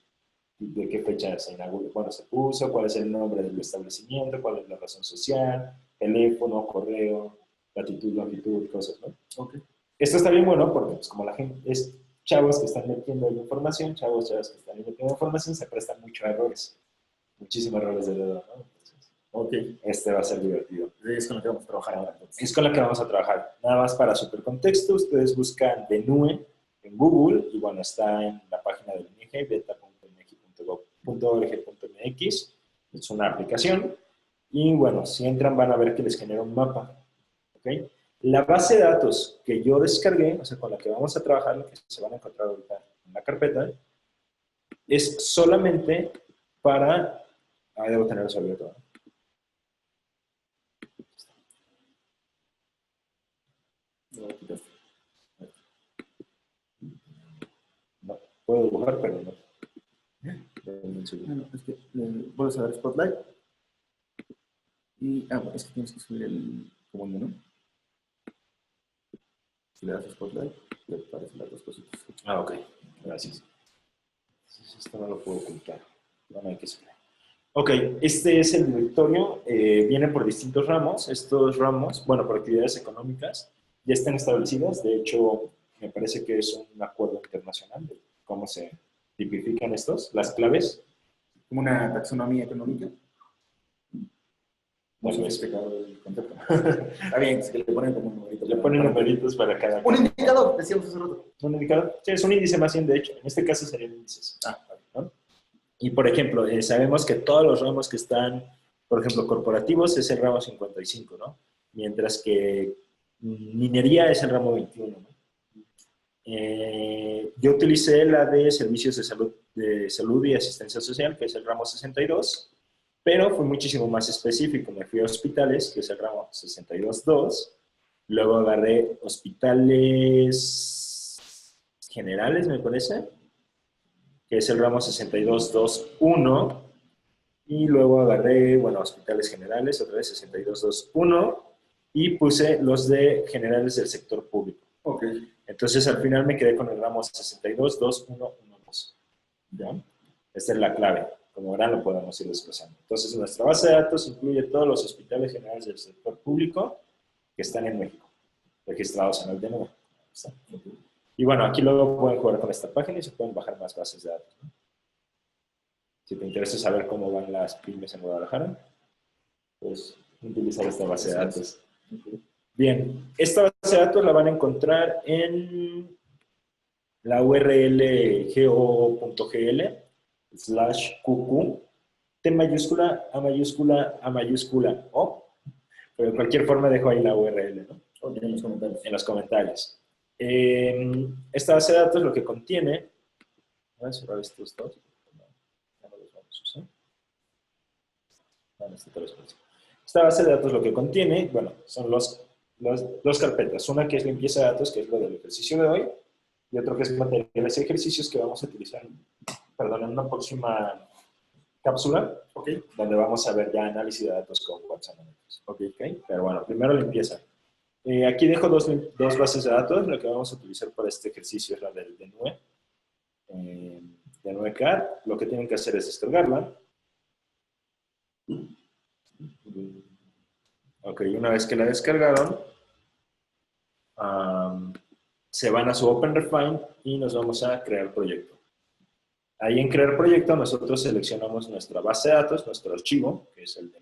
qué fecha se inauguró, cuándo se puso, cuál es el nombre del establecimiento, cuál es la razón social, teléfono, correo, latitud, longitud, cosas, ¿no? Okay. Esto está bien bueno porque, pues, como la gente es chavos que están metiendo la información, chavos que están metiendo información, se prestan mucho a errores, muchísimos errores de dedo, ¿no? Entonces, okay. Va a ser divertido. Es con la que vamos a trabajar ahora. Entonces. Es con la que vamos a trabajar. Nada más para super contexto, ustedes buscan Denue en Google y bueno, está en la página del INEGI, beta.mx.org.mx. Es una aplicación y bueno, si entran van a ver que les genera un mapa. ¿Okay? La base de datos que yo descargué, o sea, con la que vamos a trabajar, que se van a encontrar ahorita en la carpeta, es solamente para... debo tener eso abierto, ¿no? No, puedo dibujar, pero no. Bueno, es que vuelves a dar Spotlight. Y, bueno, es que tienes que subir el comando, ¿no? Si le das Spotlight, le aparecen las dos cositas. Ok, gracias. Esto no lo puedo ocultar. No hay que saber. Ok, este es el directorio. Viene por distintos ramos. Estos ramos, bueno, por actividades económicas, ya están establecidas. De hecho, me parece que es un acuerdo internacional de cómo se tipifican las claves. Como una taxonomía económica. Muy sofisticado el concepto. Está bien, es que le ponen como un numerito. Le ponen numeritos para cada... Un indicador, decíamos hace rato. ¿Un indicador? Sí, es un índice más bien, de hecho. En este caso serían índices. ¿No? Y, por ejemplo, sabemos que todos los ramos que están, por ejemplo, corporativos es el ramo 55, ¿no? Mientras que minería es el ramo 21, ¿no? Yo utilicé la de servicios de salud y asistencia social, que es el ramo 62, pero fue muchísimo más específico. Me fui a hospitales, que es el ramo 62.2. Luego agarré hospitales generales, me parece, que es el ramo 62.2.1. Y luego agarré, bueno, hospitales generales, otra vez 62.2.1. Y puse los de generales del sector público. Ok. Entonces, al final me quedé con el ramo 62.2.1.1.2. ¿Ya? Esta es la clave. Como verán, lo podemos ir desglosando. Entonces, nuestra base de datos incluye todos los hospitales generales del sector público que están en México, registrados en el DNU. Y bueno, aquí luego pueden jugar con esta página y se pueden bajar más bases de datos, ¿no? Si te interesa saber cómo van las pymes en Guadalajara, pues utilizar esta base de datos. Bien, esta base de datos la van a encontrar en la URL go.gl/qq, T mayúscula, A mayúscula, A mayúscula, O. Pero de cualquier forma dejo ahí la URL, ¿no? En los comentarios. En los comentarios. Esta base de datos lo que contiene... Voy a cerrar estos dos. Ya no los vamos a usar. Esta base de datos lo que contiene, bueno, son dos carpetas. Una que es limpieza de datos, que es lo del ejercicio de hoy, y otro que es materiales y ejercicios que vamos a utilizar, perdón, en una próxima cápsula, ¿okay? Donde vamos a ver ya análisis de datos con WhatsApp. ¿Okay? Pero bueno, primero limpieza. Aquí dejo dos bases de datos. Lo que vamos a utilizar para este ejercicio es la del DNUE. DNUE CAD. Lo que tienen que hacer es descargarla. Ok, una vez que la descargaron, se van a su OpenRefine y nos vamos a crear proyecto. Ahí en crear proyecto nosotros seleccionamos nuestra base de datos, nuestro archivo, que es el de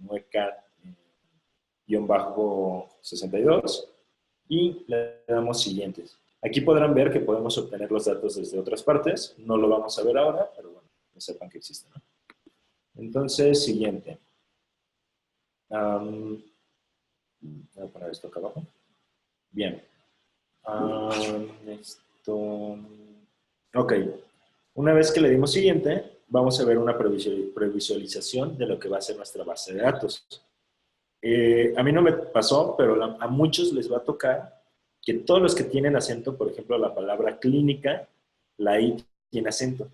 NueCAD-62, y le damos siguientes. Aquí podrán ver que podemos obtener los datos desde otras partes. No lo vamos a ver ahora, pero bueno, que sepan que existen, ¿no? Entonces, siguiente. Voy a poner esto acá abajo. Bien. Ok. Una vez que le dimos siguiente, vamos a ver una previsualización de lo que va a ser nuestra base de datos. A mí no me pasó, pero a muchos les va a tocar que todos los que tienen acento, por ejemplo, la palabra clínica, la I tiene acento.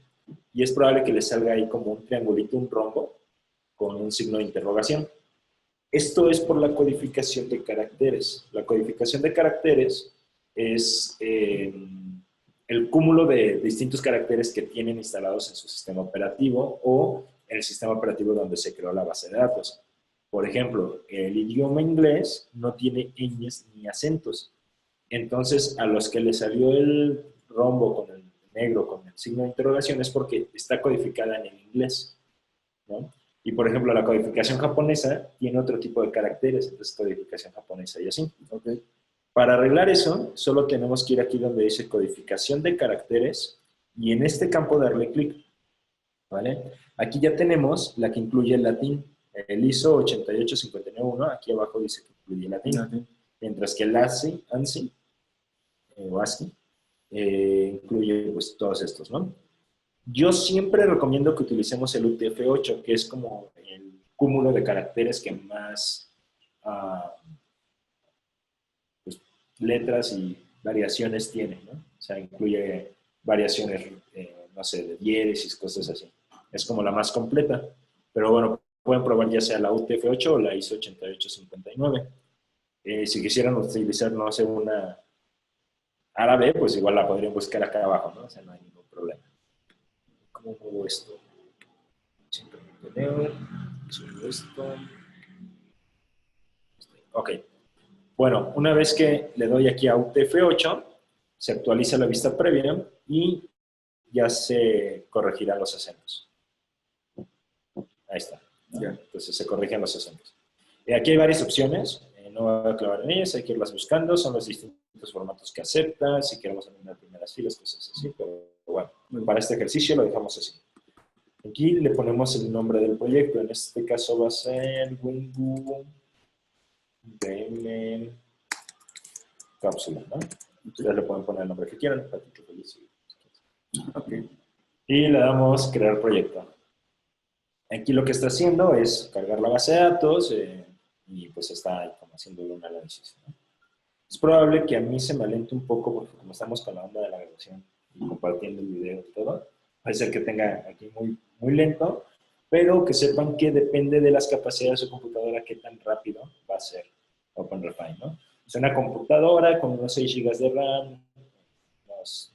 y es probable que les salga ahí como un triangulito, un rombo, con un signo de interrogación. Esto es por la codificación de caracteres. La codificación de caracteres es el cúmulo de distintos caracteres que tienen instalados en su sistema operativo o en el sistema operativo donde se creó la base de datos. Por ejemplo, el idioma inglés no tiene ñes ni acentos. Entonces, a los que le salió el rombo con el negro, con el signo de interrogación, es porque está codificada en el inglés, ¿no? Y, por ejemplo, la codificación japonesa tiene otro tipo de caracteres, entonces codificación japonesa y así. Okay. Para arreglar eso, solo tenemos que ir aquí donde dice codificación de caracteres y en este campo darle clic, ¿vale? Aquí ya tenemos la que incluye el latín, el ISO 88591, aquí abajo dice que incluye el latín, mientras que el ANSI o ASCII incluye pues todos estos, ¿no? Yo siempre recomiendo que utilicemos el UTF-8, que es como el cúmulo de caracteres que más pues, letras y variaciones tiene, ¿no? O sea, incluye variaciones, no sé, de diéresis, cosas así. Es como la más completa. Pero bueno, pueden probar ya sea la UTF-8 o la ISO 8859. Si quisieran utilizar, no sé, una árabe, pues igual la podrían buscar acá abajo, ¿no? O sea, no hay ningún problema. ¿Cómo muevo esto? Simplemente leo, subo esto. Ok. Bueno, una vez que le doy aquí a UTF-8, se actualiza la vista previa y ya se corregirán los acentos. Ahí está. ¿No? Entonces se corrigen los acentos. Aquí hay varias opciones. No voy a clavar en ellas, hay que irlas buscando. Son los distintos formatos que acepta. Si queremos eliminar primeras filas, cosas así. Pero bueno, para este ejercicio lo dejamos así. Aquí le ponemos el nombre del proyecto. En este caso va a ser Wingu DM cápsula, ¿no? Ustedes le pueden poner el nombre que quieran. Patito Feliz. Okay. Y le damos crear proyecto. Aquí lo que está haciendo es cargar la base de datos y pues está como haciendo un análisis, ¿no? Es probable que a mí se me alente un poco porque como estamos con la onda de la grabación y compartiendo el video y todo, puede ser que tenga aquí muy lento, pero que sepan que depende de las capacidades de su computadora qué tan rápido va a ser OpenRefine, ¿no? Es una computadora con unos 6 GB de RAM, unos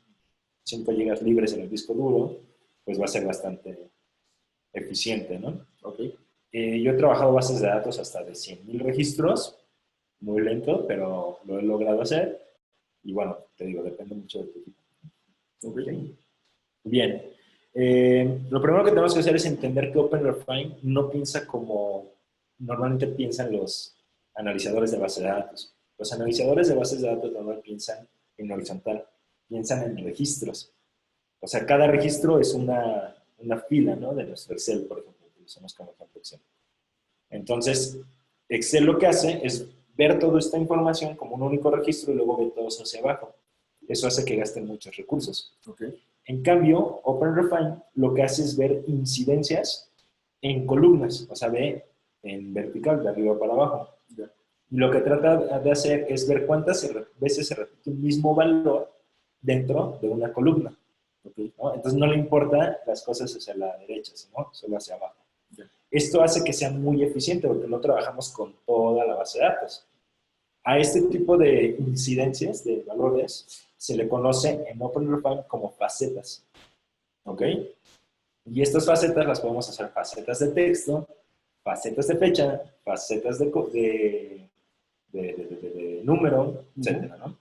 5 GB libres en el disco duro, pues va a ser bastante eficiente, ¿no? Okay. Yo he trabajado bases de datos hasta de 100,000 registros, muy lento, pero lo he logrado hacer. Y bueno, te digo, depende mucho de tu equipo. Okay. Bien. Lo primero que tenemos que hacer es entender que OpenRefine no piensa como normalmente piensan los analizadores de bases de datos. Los analizadores de bases de datos no piensan en horizontal, piensan en registros. O sea, cada registro es una fila, ¿no? De nuestro Excel, por ejemplo, utilizamos como ejemplo Excel. Entonces, Excel lo que hace es ver toda esta información como un único registro y luego ver todos hacia abajo. Eso hace que gasten muchos recursos. Okay. En cambio, OpenRefine lo que hace es ver incidencias en columnas, o sea, ve en vertical, de arriba para abajo. Yeah. Y lo que trata de hacer es ver cuántas veces se repite un mismo valor dentro de una columna. Okay, ¿no? Entonces no le importa las cosas hacia la derecha, sino solo hacia abajo. Yeah. Esto hace que sea muy eficiente porque no trabajamos con toda la base de datos. A este tipo de incidencias, de valores, se le conoce en OpenRefine como facetas. ¿Ok? Y estas facetas las podemos hacer facetas de texto, facetas de fecha, facetas de número, etcétera, ¿no?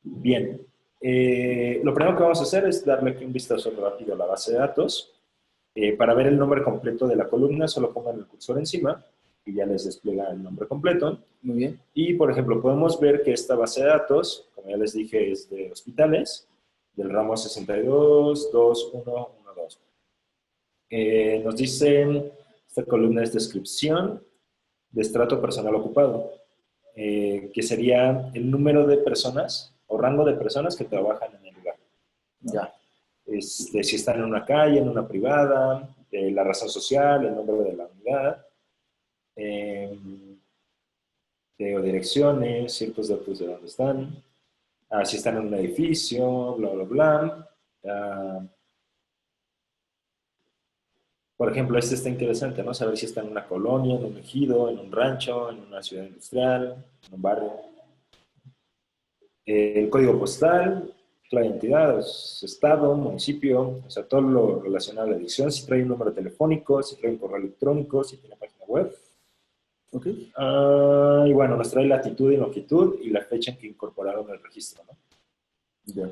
Bien. Lo primero que vamos a hacer es darle aquí un vistazo rápido a la base de datos. Para ver el nombre completo de la columna, solo pongan el cursor encima y ya les despliega el nombre completo. Muy bien. Y, por ejemplo, podemos ver que esta base de datos, como ya les dije, es de hospitales, del ramo 62, 2, 1, 1, 2. Nos dicen, esta columna es descripción de estrato personal ocupado, que sería el número de personas o rango de personas que trabajan en el lugar, ¿no? Ya. Si están en una calle, en una privada, la razón social, el nombre de la unidad, direcciones, ciertos datos de dónde están, si están en un edificio, bla, bla, bla. Por ejemplo, este está interesante, ¿no? Saber si está en una colonia, en un ejido, en un rancho, en una ciudad industrial, en un barrio. El código postal, la identidad, estado, municipio, o sea, todo lo relacionado a la dirección, si trae un número telefónico, si trae un correo electrónico, si tiene página web. Ok. Y bueno, nos trae latitud y longitud y la fecha en que incorporaron el registro, ¿no? Ya.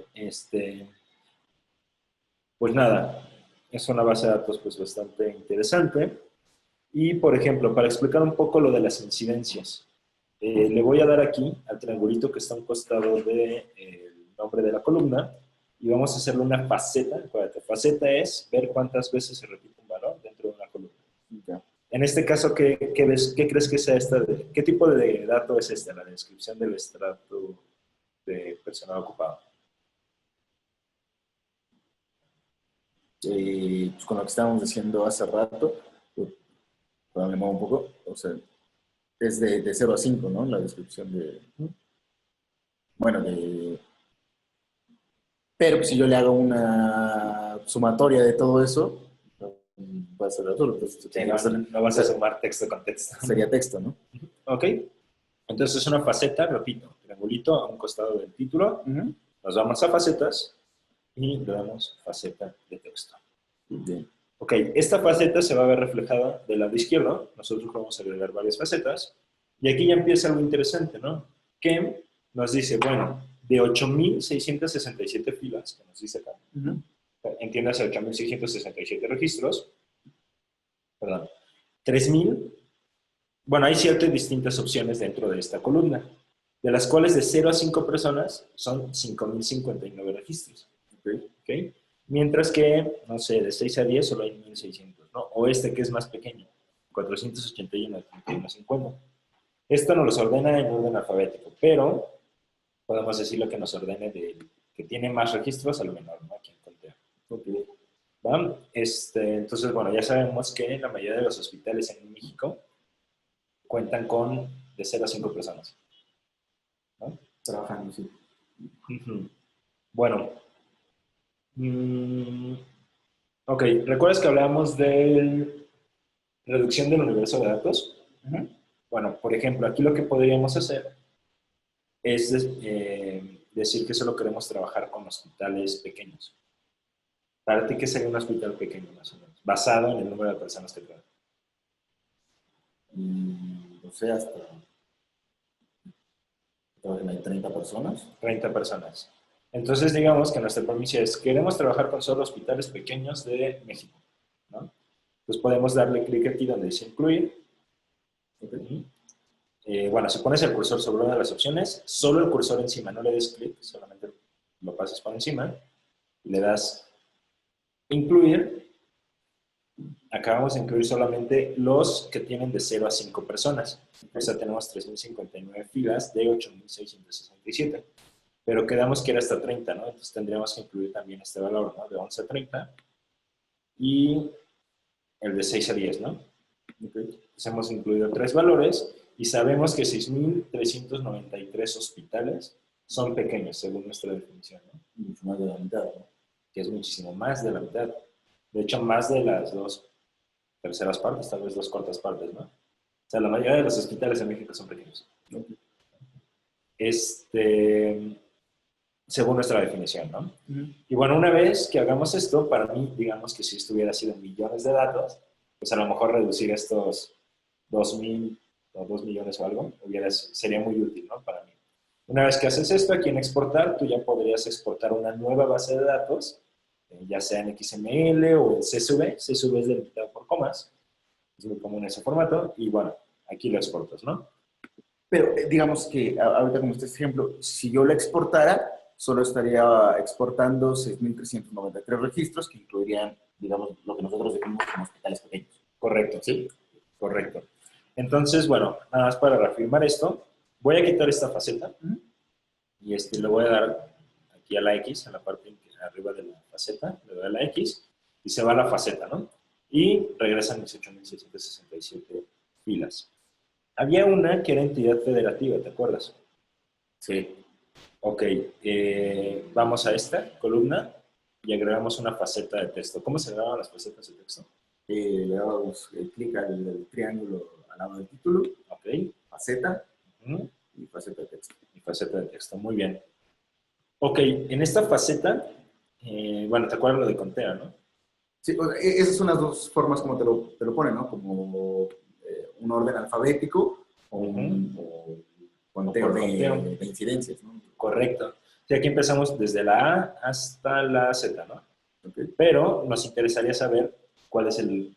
Pues nada, es una base de datos pues bastante interesante. Y, por ejemplo, para explicar un poco lo de las incidencias, le voy a dar aquí al triangulito que está a un costado del nombre de la columna y vamos a hacerle una faceta. Acuérdate, faceta es ver cuántas veces se repite un valor dentro de una columna. Ya. En este caso, ¿qué crees que sea esta? ¿Qué tipo de dato es esta? La descripción del estrato de personal ocupado. Pues con lo que estábamos diciendo hace rato, pues, para me muevo un poco, o sea, es de 0 a 5, ¿no? La descripción de, bueno, de... Pero pues, si yo le hago una sumatoria de todo eso, va a ser absurdo. Entonces, Sí, no vas a sumar texto con texto. Sería texto, ¿no? Ok. Entonces es una faceta, repito, triangulito a un costado del título. Nos vamos a facetas y le damos faceta de texto. Bien. Ok, esta faceta se va a ver reflejada del lado izquierdo. Nosotros vamos a agregar varias facetas. Y aquí ya empieza algo interesante, ¿no? Que nos dice, bueno, de 8,667 filas, que nos dice acá, entiéndase 8,667 registros, perdón, 3,000, bueno, hay ciertas distintas opciones dentro de esta columna, de las cuales de 0 a 5 personas son 5,059 registros. ¿Okay? Mientras que, no sé, de 6 a 10 solo hay 1,600, ¿no? O este que es más pequeño, 481, 31,50. Esto nos los ordena en orden alfabético, pero podemos decir lo que nos ordene de que tiene más registros al menor, ¿no? Aquí en conteo. Okay. ¿Va? Entonces, bueno, ya sabemos que la mayoría de los hospitales en México cuentan con de 0 a 5 personas, ¿no? Trabajando, sí. Bueno, ok, ¿recuerdas que hablábamos de reducción del universo de datos? Bueno, por ejemplo, aquí lo que podríamos hacer es decir que solo queremos trabajar con hospitales pequeños. ¿Para ti qué sería un hospital pequeño, más o menos? Basado en el número de personas que traen. No sé, hasta creo que hay 30 personas. 30 personas. Entonces, digamos que nuestra premisa es, queremos trabajar con solo hospitales pequeños de México, ¿no? Pues podemos darle clic aquí donde dice incluir. Okay. Bueno, si pones el cursor sobre una de las opciones, solo el cursor encima, no le des clic, solamente lo pasas por encima, y le das incluir. Acá vamos a incluir solamente los que tienen de 0 a 5 personas. O sea, tenemos 3,059 filas de 8,667. Pero quedamos que era hasta 30, ¿no? Entonces tendríamos que incluir también este valor, ¿no? De 11 a 30. Y el de 6 a 10, ¿no? Okay. Entonces hemos incluido 3 valores y sabemos que 6,393 hospitales son pequeños, según nuestra definición, ¿no? Mucho más de la mitad, ¿no? Que es muchísimo más de la mitad. De hecho, más de las 2/3 partes, tal vez 2/4 partes, ¿no? O sea, la mayoría de los hospitales en México son pequeños. Okay. Según nuestra definición, ¿no? Y bueno, una vez que hagamos esto, para mí, digamos que si esto hubiera sido millones de datos, pues a lo mejor reducir estos 2,000 o 2 millones o algo, sería muy útil, ¿no? Para mí. Una vez que haces esto, aquí en exportar, tú ya podrías exportar una nueva base de datos, ya sea en XML o en CSV. CSV es delimitado por comas, es muy común ese formato, y bueno, aquí lo exportas, ¿no? Pero digamos que ahorita como este ejemplo, si yo lo exportara, solo estaría exportando 6,393 registros que incluirían, digamos, lo que nosotros definimos como hospitales pequeños. Correcto, sí, correcto. Entonces, bueno, nada más para reafirmar esto, voy a quitar esta faceta y le voy a dar aquí a la X, en la parte arriba de la faceta, le doy a la X y se va a la faceta, ¿no? Y regresan mis 8,667 filas. Había una que era entidad federativa, ¿te acuerdas? Sí. Ok, vamos a esta columna y agregamos una faceta de texto. ¿Cómo se llamaban las facetas de texto? Le damos clic al triángulo al lado del título, Ok. faceta Ujú. y faceta de texto. Y faceta de texto, muy bien. Ok, en esta faceta, bueno, te acuerdas lo de conteo, ¿no? Sí, o sea, esas son las dos formas como te lo ponen, ¿no? Como un orden alfabético o un conteo por conteo. de incidencias, ¿no? Correcto. Sí, aquí empezamos desde la A hasta la Z, ¿no? Okay. Pero nos interesaría saber cuál es el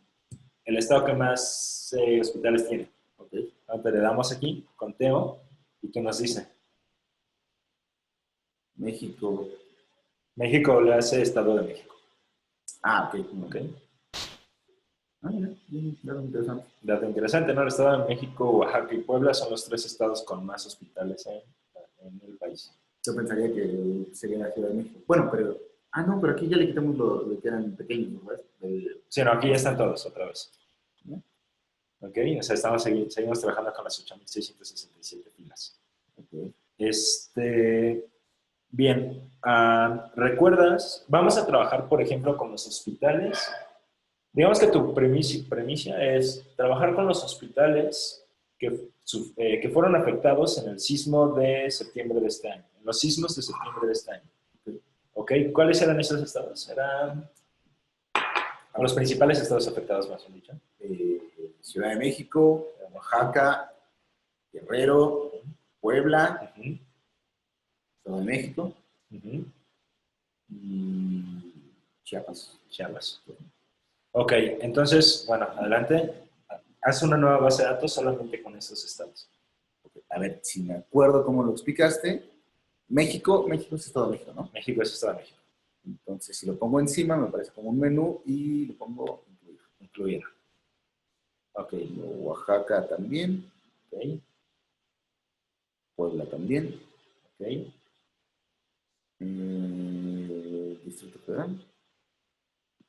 estado que más hospitales tiene. Okay. Entonces le damos aquí, conteo, y ¿qué nos dice? México. México le hace Estado de México. Ah, ok. ¿Ok? Ah, mira, bien, claro, interesante. Dato interesante, ¿no? El Estado de México, Oaxaca y Puebla son los 3 estados con más hospitales en el país. Yo pensaría que sería la Ciudad de México. Bueno, pero... Ah, no, pero aquí ya le quitamos lo que eran pequeños, ¿verdad? Sí, no, aquí ya están todos otra vez. ¿no? ¿Ok? O sea, seguimos trabajando con las 8.667 filas. Okay. Bien, ¿recuerdas? Vamos a trabajar, por ejemplo, con los hospitales. Digamos que tu premisa es trabajar con los hospitales que fueron afectados en el sismo de septiembre de este año, en los sismos de septiembre de este año. ¿Ok? ¿Cuáles eran esos estados? Eran los principales estados afectados, más bien dicho. Ciudad de México, Oaxaca, Guerrero, Puebla, Uh-huh. Estado de México Uh-huh. y Chiapas. Chiapas. Ok, entonces, bueno, adelante. Haz una nueva base de datos solamente con esos estados. Okay. A ver, si me acuerdo cómo lo explicaste, México es Estado de México, ¿no? México es Estado de México. Entonces, si lo pongo encima, me aparece como un menú y lo pongo incluir. Incluir. Ok, Oaxaca también, Ok, Puebla también, ok. Distrito Federal,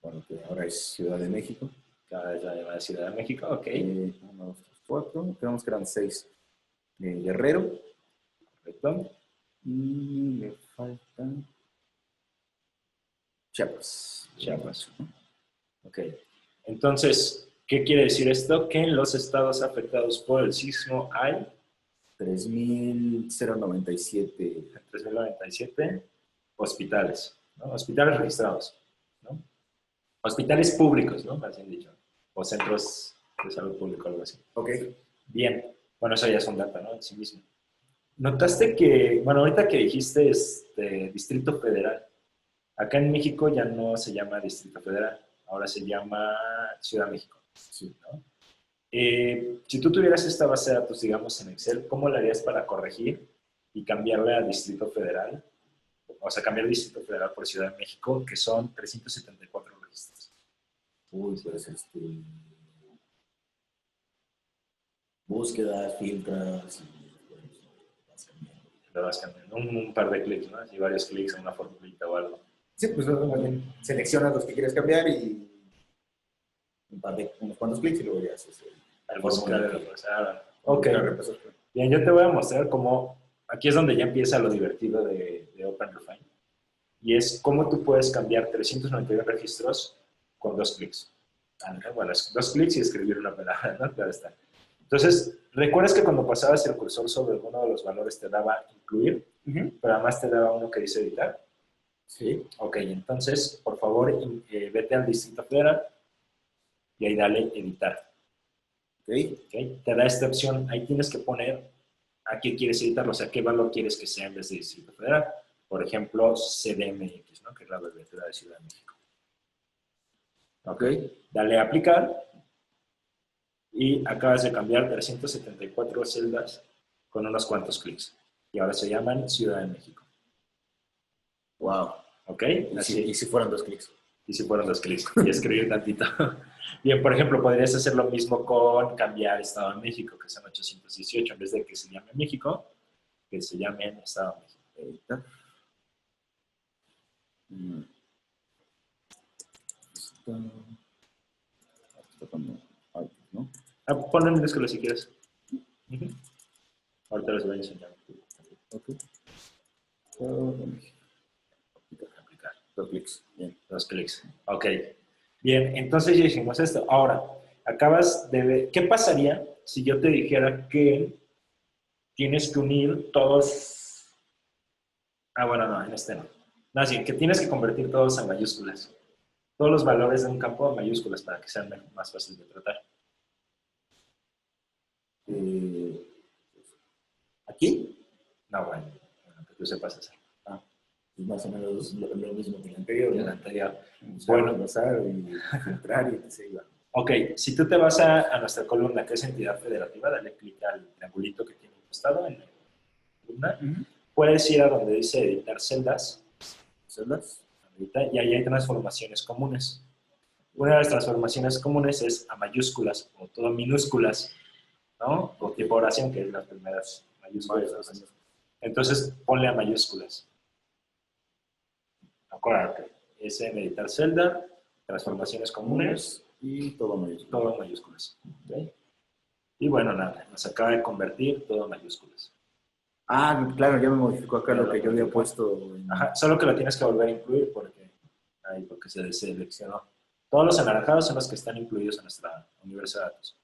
bueno, que ahora es Ciudad de México. Cada vez la llamada Ciudad de México, ok. 1, 2, 3, 4, creemos que eran 6. Guerrero, Correcto. y me faltan Chiapas. Chiapas. Ok. Entonces, ¿qué quiere decir esto? Que en los estados afectados por el sismo hay 3,097. 3.097 hospitales, ¿no? Hospitales registrados, ¿no? Hospitales públicos, ¿no? Más bien dicho. O centros de salud público, algo así. Ok. Bien. Bueno, eso ya es un dato, ¿no? En sí mismo. Notaste que, bueno, ahorita que dijiste Distrito Federal, acá en México ya no se llama Distrito Federal, ahora se llama Ciudad de México. Sí. ¿No? Si tú tuvieras esta base de datos, digamos, en Excel, ¿cómo la harías para corregir y cambiarle a Distrito Federal? O sea, cambiar Distrito Federal por Ciudad de México, que son 374 registros. Uy, pues búsquedas, filtras, Lo vas cambiando, un par de clics, ¿no? Así varios clics en una formulita o algo. sí, pues más bien seleccionas los que quieres cambiar y unos cuantos clics y luego ya haces Al la buscar fórmula y que repasar. Ok. repasas. Bien, yo te voy a mostrar cómo, aquí es donde ya empieza lo divertido de OpenRefine. Y es cómo tú puedes cambiar 391 registros con 2 clics. Bueno, es 2 clics y escribir una palabra, ¿no? Claro está. Entonces, ¿recuerdas que cuando pasabas el cursor sobre alguno de los valores te daba incluir, pero además te daba uno que dice editar? Sí. Ok, entonces, por favor, vete al Distrito Federal y ahí dale editar. Ok. ¿Okay? Te da esta opción, ahí tienes que poner a qué quieres editarlo, o sea, qué valor quieres que sea en vez de Distrito Federal. Por ejemplo, CDMX, ¿no? Que es la abreviatura de Ciudad de México. Ok, dale a aplicar y acabas de cambiar 374 celdas con unos cuantos clics. Y ahora se llaman Ciudad de México. Wow. ¿Ok? ¿Y si fueran 2 clics? Y si fueron 2 clics. Y escribir tantito. Bien, por ejemplo, podrías hacer lo mismo con cambiar Estado de México, que son 818, en vez de que se llame México, que se llame Estado de México. Editar. Está como ¿no? Ponlo en minúsculo si quieres. Ahorita les voy a enseñar. Ok. Aplicar. 2 clics. Bien. 2 clics. Ok. Bien, entonces ya hicimos esto. Ahora, acabas de ver, ¿qué pasaría si yo te dijera que tienes que unir todos? Ah, bueno, no, en este no. No, sí, que tienes que convertir todos en mayúsculas. Todos los valores de un campo en mayúsculas para que sean más fáciles de tratar. ¿Aquí? No, bueno, que tú sepas hacer. Es más o menos lo mismo que el anterior. El anterior. Bueno, pasar y filtrar y que se iba. Ok, si tú te vas a nuestra columna, que es entidad federativa, dale clic al triangulito que tiene incrustado en la columna. Puedes ir a donde dice editar celdas. ¿Celdas? Y ahí hay transformaciones comunes. Una de las transformaciones comunes es a mayúsculas o todo minúsculas, ¿no? O tipo oración, que es las primeras mayúsculas. Entonces, ponle a mayúsculas. Acuérdate, es en editar celda, transformaciones comunes y todo mayúsculas. Todo mayúsculas. ¿Okay? Y bueno, nada, nos acaba de convertir todo en mayúsculas. Ah, claro, ya me modificó acá lo que yo había puesto. Ajá, solo que lo tienes que volver a incluir porque se seleccionó. Todos los anaranjados son los que están incluidos en nuestra universo de datos.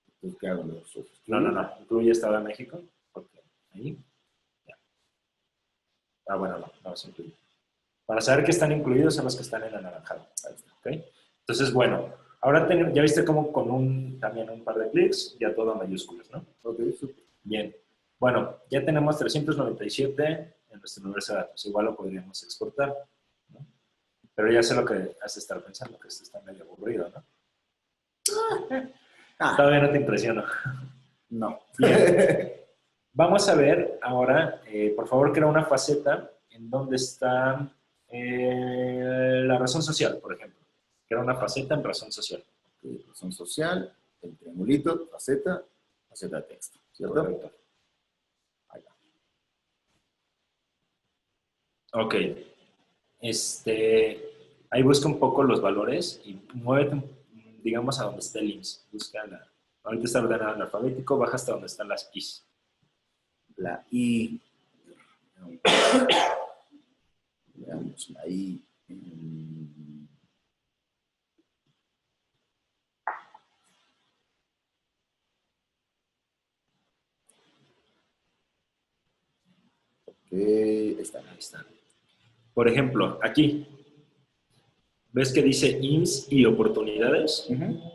Entonces, ¿qué hago? No. Incluye Estado de México, porque ahí. Ya. Ah, bueno, no se incluye. Para saber que están incluidos son los que están en anaranjado. Ahí está, ¿ok? Entonces, bueno, ahora ya viste como con también un par de clics, ya todo en mayúsculas, ¿no? Ok, súper. Bien. Bueno, ya tenemos 397 en nuestro universo de datos. Igual lo podríamos exportar, ¿no? Pero ya sé lo que has de estar pensando, que esto está medio aburrido, ¿no? Todavía no te impresiono. No. Bien. Vamos a ver ahora, por favor, crea una faceta en donde está la razón social, por ejemplo. Crea una faceta en razón social. Okay, razón social, el triangulito, faceta de texto. ¿Cierto? Correcto. Ok. Ahí busca un poco los valores y muévete, digamos, a donde esté el IMSS. Ahorita está ordenado en alfabético, baja hasta donde están las I's. La I. Veamos, la I. Ahí está. Por ejemplo, aquí, ¿ves que dice IMSS y oportunidades?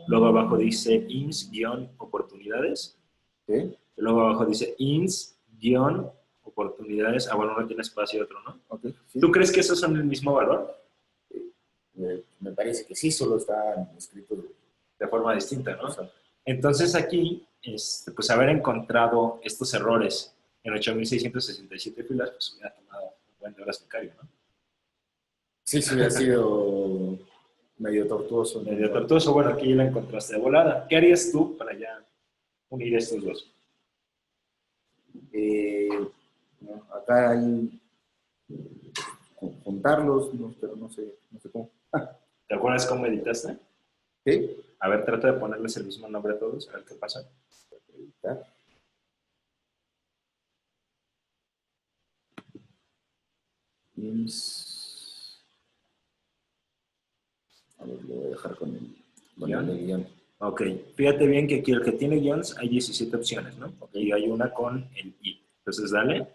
Luego abajo dice IMSS-oportunidades. Okay. Luego abajo dice IMSS-oportunidades. Ah, bueno, uno tiene espacio y otro no. Okay, sí. ¿Tú crees que esos son el mismo valor? Me parece que sí, solo están escritos de forma distinta, ¿no? Entonces aquí, pues haber encontrado estos errores en 8.667 filas, pues hubiera tomado un buen de horas becario, ¿no? Sí, hubiera sido medio tortuoso. Medio tortuoso, bueno, aquí la encontraste de volada. ¿Qué harías tú para ya unir estos dos? Acá hay juntarlos, pero no sé cómo. ¿Te acuerdas cómo editaste? Sí. A ver, trata de ponerles el mismo nombre a todos, a ver qué pasa. Editar. A ver, lo voy a dejar con el guión. Ok, fíjate bien que aquí el que tiene guiones hay 17 opciones, ¿no? Okay. Y hay una con el I. Entonces dale.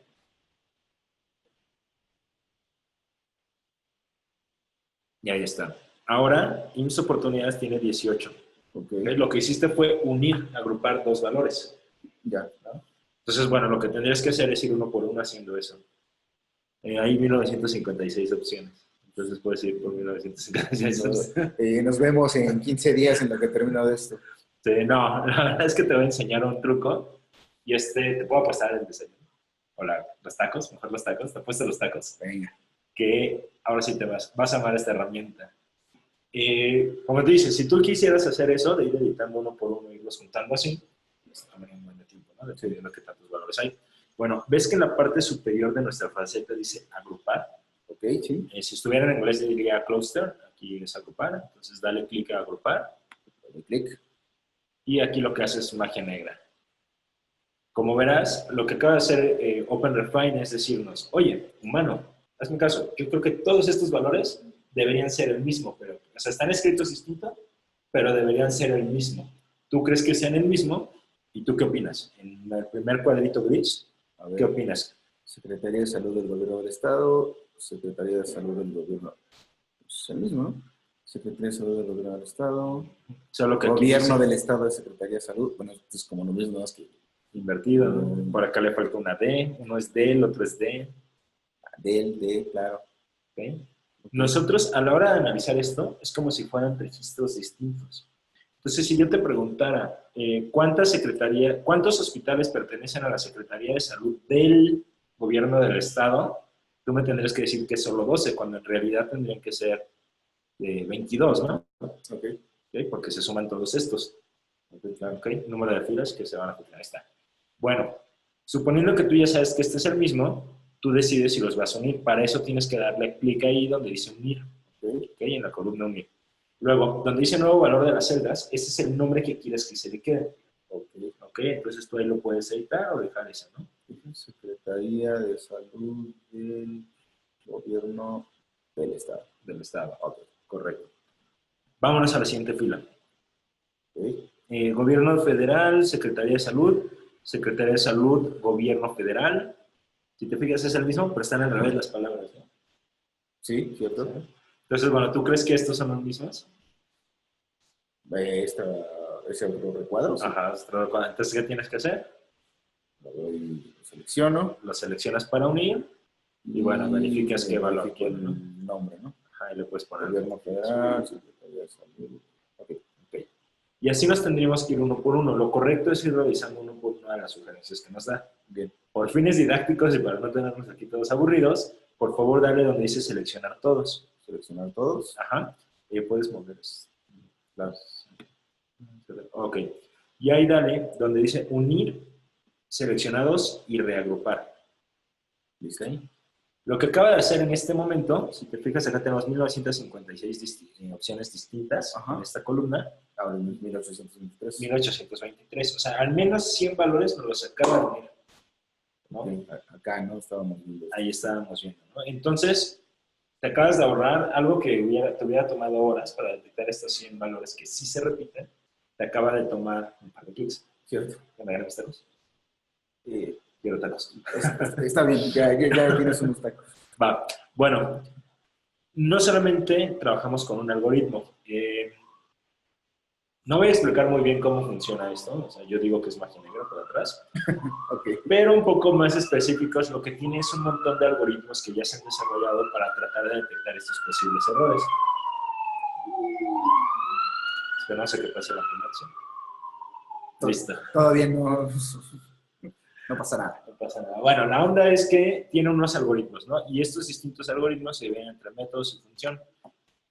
Y ahí está. Ahora, IMSS oportunidades tiene 18. Okay. Lo que hiciste fue unir, agrupar dos valores. Ya. ¿No? Entonces, bueno, lo que tendrías que hacer es ir uno por uno haciendo eso. Hay 1956 opciones. Entonces puedes ir por 1956. Nos vemos en 15 días en lo que termino de esto. Sí, no, la verdad es que te voy a enseñar un truco y te puedo pasar el desayuno. Hola, los tacos, mejor los tacos. Te he puesto los tacos. Venga. Que ahora sí te vas a amar esta herramienta. Como te dices, si tú quisieras hacer eso, de ir editando uno por uno y irlos juntando así, pues también un buen de tiempo, ¿no? Dependiendo de qué tantos valores hay. Bueno, ¿ves que en la parte superior de nuestra faceta dice agrupar? Ok, sí. Si estuviera en inglés diría cluster, aquí es agrupar, entonces dale clic a agrupar. Dale clic. Y aquí lo que hace es magia negra. Como verás, lo que acaba de hacer OpenRefine es decirnos, oye, humano, hazme caso, yo creo que todos estos valores deberían ser el mismo, pero O sea, están escritos distintos, pero deberían ser el mismo. ¿Tú crees que sean el mismo? ¿Y tú qué opinas? En el primer cuadrito gris, A ver, ¿qué opinas? Secretaría de Salud del Gobierno del Estado, Secretaría de Salud del Gobierno. Es el mismo, ¿no? Secretaría de Salud del Gobierno del Estado. Solo que aquí Gobierno dice del Estado de Secretaría de Salud. Bueno, es como lo mismo, es que invertido, ¿no? Por acá le falta una D, uno es D, el otro es D. claro. ¿Ok? Nosotros, a la hora de analizar esto, es como si fueran registros distintos. Entonces, si yo te preguntara, ¿cuántos hospitales pertenecen a la Secretaría de Salud del Gobierno del Estado? Tú me tendrías que decir que solo 12, cuando en realidad tendrían que ser 22, ¿no? Ok. ¿Okay? Porque se suman todos estos. ¿Ok? Número de filas que se van a aplicar. Ahí está. Bueno, suponiendo que tú ya sabes que este es el mismo, tú decides si los vas a unir. Para eso tienes que darle clic ahí donde dice unir. ¿Ok? En la columna unir. Luego, donde dice nuevo valor de las celdas, ese es el nombre que quieres que se le quede. ¿Ok? Entonces tú ahí lo puedes editar o dejar ese, ¿no? Secretaría de Salud del Gobierno del Estado. Del Estado. Ok, correcto. Vámonos a la siguiente fila. Okay. Gobierno Federal, Secretaría de Salud, Secretaría de Salud, Gobierno Federal. Si te fijas es el mismo, pero están al revés las palabras, ¿no? Sí, cierto. ¿Sí? Entonces, bueno, ¿tú crees que estos son los mismos? Ese otro recuadro. Sí. Ajá, entonces, ¿qué tienes que hacer? Lo doy, lo selecciono. Lo seleccionas para unir y bueno, verificas qué valor quiere, ¿no? El nombre, ¿no? Ajá, y le puedes poner. Gobierno Federal, Secretaría de Salud. Okay. Y así nos tendríamos que ir uno por uno. Lo correcto es ir revisando uno por uno de las sugerencias que nos da. Bien. Por fines didácticos y para no tenernos aquí todos aburridos, por favor, dale donde dice seleccionar todos. Seleccionar todos. Ajá. Y puedes mover las. Ok. Y ahí dale donde dice unir, seleccionados y reagrupar. ¿Listo? ¿Okay? Lo que acaba de hacer en este momento, si te fijas, acá tenemos 1956 opciones distintas. Ajá. En esta columna. Ahora 1823. 1823. O sea, al menos 100 valores nos los acaba de unir, ¿no? Okay. Acá no estábamos viendo. Ahí estábamos viendo, ¿no? Entonces, te acabas de ahorrar algo que te hubiera tomado horas para detectar estos 100 valores que sí se repiten. Te acaba de tomar un par de clics. ¿Cierto? ¿Me agarran mis tacos? Quiero tacos. Está bien, ya tienes unos tacos. Va. Bueno, no solamente trabajamos con un algoritmo. No voy a explicar muy bien cómo funciona esto. O sea, yo digo que es magia negra por atrás. Okay. Pero un poco más específicos, lo que tiene es un montón de algoritmos que ya se han desarrollado para tratar de detectar estos posibles errores. Espera, no sé qué pasa la conexión. Listo. Todo bien, no pasa nada. No pasa nada. Bueno, la onda es que tiene unos algoritmos, ¿no? Y estos distintos algoritmos se dividen entre métodos y función.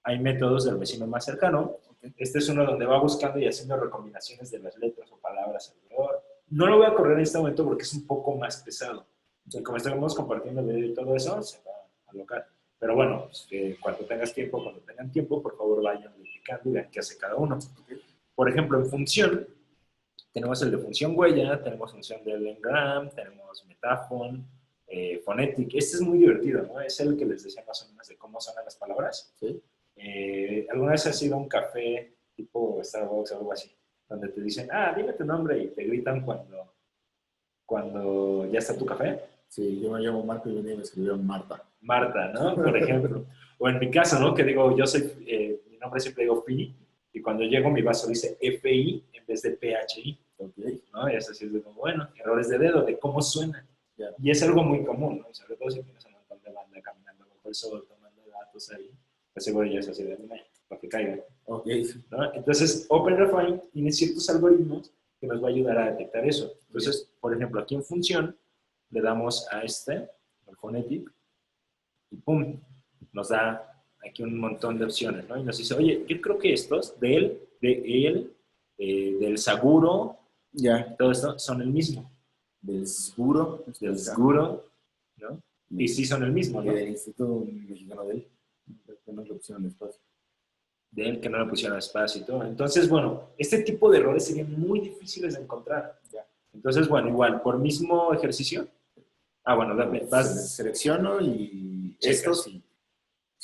Hay métodos del vecino más cercano. Este es uno donde va buscando y haciendo recombinaciones de las letras o palabras alrededor. No lo voy a correr en este momento porque es un poco más pesado. Y como estamos compartiendo el video y todo eso, se va a alocar. Pero bueno, pues, cuando tengan tiempo, por favor vayan verificando y vean qué hace cada uno. Por ejemplo, en función, tenemos el de función huella, tenemos función del engram, tenemos metáfon, phonetic. Este es muy divertido, ¿no? Es el que les decía más o menos de cómo suenan las palabras. Sí. ¿Alguna vez has ido a un café tipo Starbucks o algo así? Donde te dicen, dime tu nombre y te gritan cuando ya está tu café. Sí, yo me llamo Marco y me escribieron Marta. Marta, ¿no? Por ejemplo. O en mi caso, ¿no? Que digo, yo soy, mi nombre siempre digo Pi, y cuando llego mi vaso dice FI en vez de PHI. Okay. ¿No? Y es así, de como, bueno, errores de dedo, de cómo suena. Yeah. Y es algo muy común, ¿no? Sobre todo si tienes un montón de banda caminando bajo el sol, tomando datos ahí. Pues seguro ya es así de para que caiga. Okay. ¿No? Entonces, OpenRefine tiene ciertos algoritmos que nos va a ayudar a detectar eso. Entonces, por ejemplo, aquí en función, le damos a el phonetic, y ¡pum! Nos da aquí un montón de opciones, ¿no? Y nos dice, oye, yo creo que estos, del seguro, todo esto, son el mismo. Del seguro, ¿no? Y sí son el mismo, ¿no? Y del Instituto Mexicano del que no le pusieron espacio. Del que no le pusieron espacio y todo. Entonces, bueno, este tipo de errores serían muy difíciles de encontrar. Ya. Entonces, bueno, igual, por mismo ejercicio. Bueno, dame, Selecciono y checas. estos y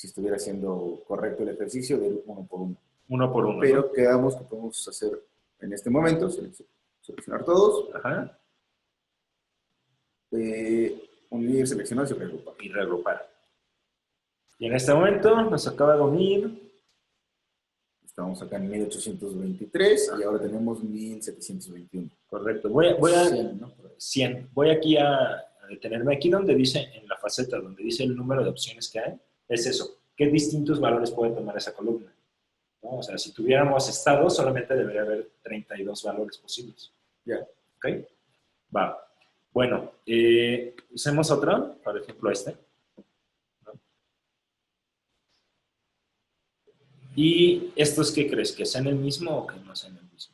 si estuviera siendo correcto el ejercicio, del uno por uno. Uno por uno. Pero ¿no? quedamos que podemos hacer en este momento, seleccionar todos, Ajá. unir, seleccionar y reagrupar. Y reagrupar. Y en este momento nos acaba de unir. Estamos acá en 1823 y ahora tenemos 1721. Correcto. Voy a 100, ¿no? 100. Voy aquí a detenerme aquí donde dice, en la faceta, donde dice el número de opciones que hay. Es eso. ¿Qué distintos valores puede tomar esa columna? ¿No? O sea, si tuviéramos estado, solamente debería haber 32 valores posibles. Ya. ¿Ok? Va. Bueno, usemos otro, por ejemplo este. ¿No? ¿Y estos qué crees? ¿Que sean el mismo o que no sean el mismo?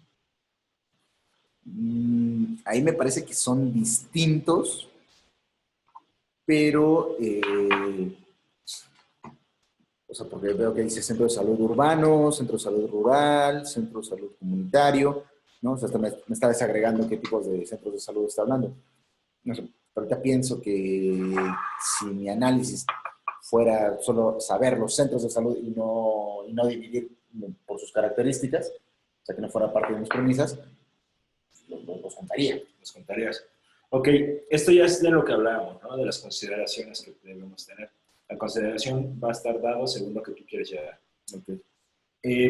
Ahí me parece que son distintos, pero, o sea, porque veo que dice centro de salud urbano, centro de salud rural, centro de salud comunitario, ¿no? O sea, hasta me está desagregando qué tipos de centros de salud está hablando. No sé, ahorita pienso que si mi análisis fuera solo saber los centros de salud y no dividir por sus características, o sea, que no fuera parte de mis premisas, los contaría. Los contarías. Ok, esto ya es de lo que hablábamos, ¿no? De las consideraciones que debemos tener. La consideración va a estar dado según lo que tú quieres llegar. Okay.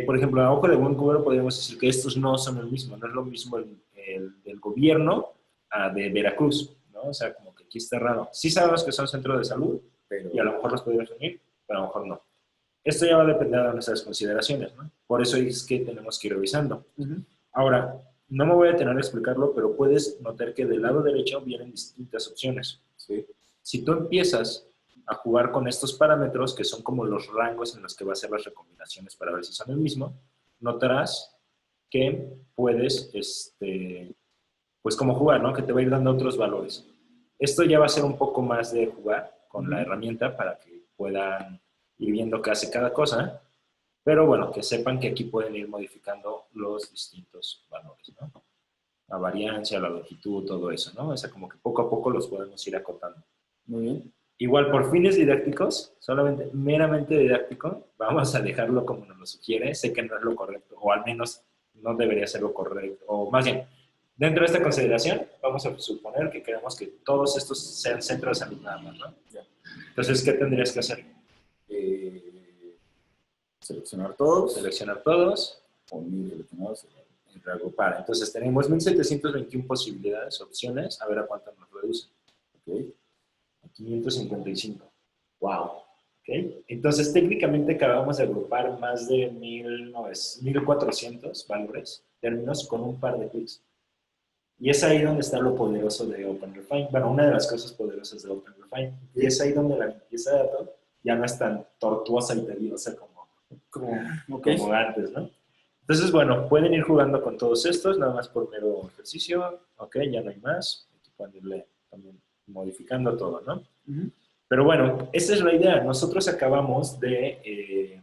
Por ejemplo, a ojo de buen cubero podríamos decir que estos no son el mismo. No es lo mismo el del gobierno de Veracruz, ¿no? O sea, como que aquí está raro. Sí sabemos que son centros de salud, Pero, y a lo mejor los podríamos unir, pero a lo mejor no. Esto ya va a depender de nuestras consideraciones, ¿no? Por eso es que tenemos que ir revisando. Ahora, no me voy a detener a explicarlo, pero puedes notar que del lado derecho vienen distintas opciones. sí. Si tú empiezas a jugar con estos parámetros, que son como los rangos en los que va a hacer las recombinaciones para ver si son el mismo, notarás que puedes, pues como jugar, ¿no? Que te va a ir dando otros valores. Esto ya va a ser un poco más de jugar con la herramienta para que puedan ir viendo qué hace cada cosa, pero bueno, que sepan que aquí pueden ir modificando los distintos valores, ¿no? La variancia, la longitud, todo eso, ¿no? O sea, como que poco a poco los podemos ir acotando. Muy bien. Igual, por fines didácticos, solamente meramente didáctico, vamos a dejarlo como nos lo sugiere. Sé que no es lo correcto, o al menos no debería ser lo correcto, o más bien, dentro de esta consideración, vamos a suponer que queremos que todos estos sean centros de salud nada más, ¿no? Ya. Entonces, ¿qué tendrías que hacer? Seleccionar todos. Seleccionar todos. Unir, seleccionados. Y reagrupar. Entonces, tenemos 1721 posibilidades, opciones, a ver a cuánto nos reduce. Ok. 555. Wow. ¿Okay? Entonces, técnicamente acabamos de agrupar más de 1400 valores, términos, con un par de clics. Y es ahí donde está lo poderoso de OpenRefine. Bueno, una de las cosas poderosas de OpenRefine. Y es ahí donde la limpieza de datos ya no es tan tortuosa y tediosa como antes, ¿no? Entonces, bueno, pueden ir jugando con todos estos, nada más por mero ejercicio. Ok, ya no hay más. Aquí pueden irle también modificando todo, ¿no? Pero bueno, esa es la idea. Nosotros acabamos de,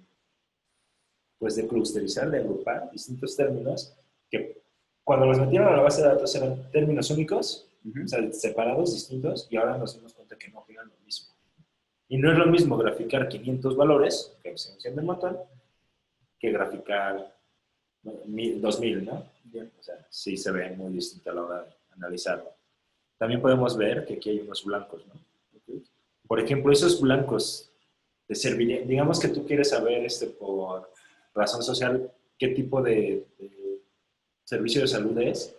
pues de clusterizar, de agrupar distintos términos que cuando los metieron a la base de datos eran términos únicos, o sea, separados, distintos, y ahora nos dimos cuenta que no eran lo mismo. Y no es lo mismo graficar 500 valores, que se siendo un montón, que graficar 2000, ¿no? O sea, sí se ve muy distinto a la hora de analizarlo. También podemos ver que aquí hay unos blancos, ¿no? Por ejemplo, esos blancos te servirían, digamos que tú quieres saber por razón social qué tipo de servicio de salud es.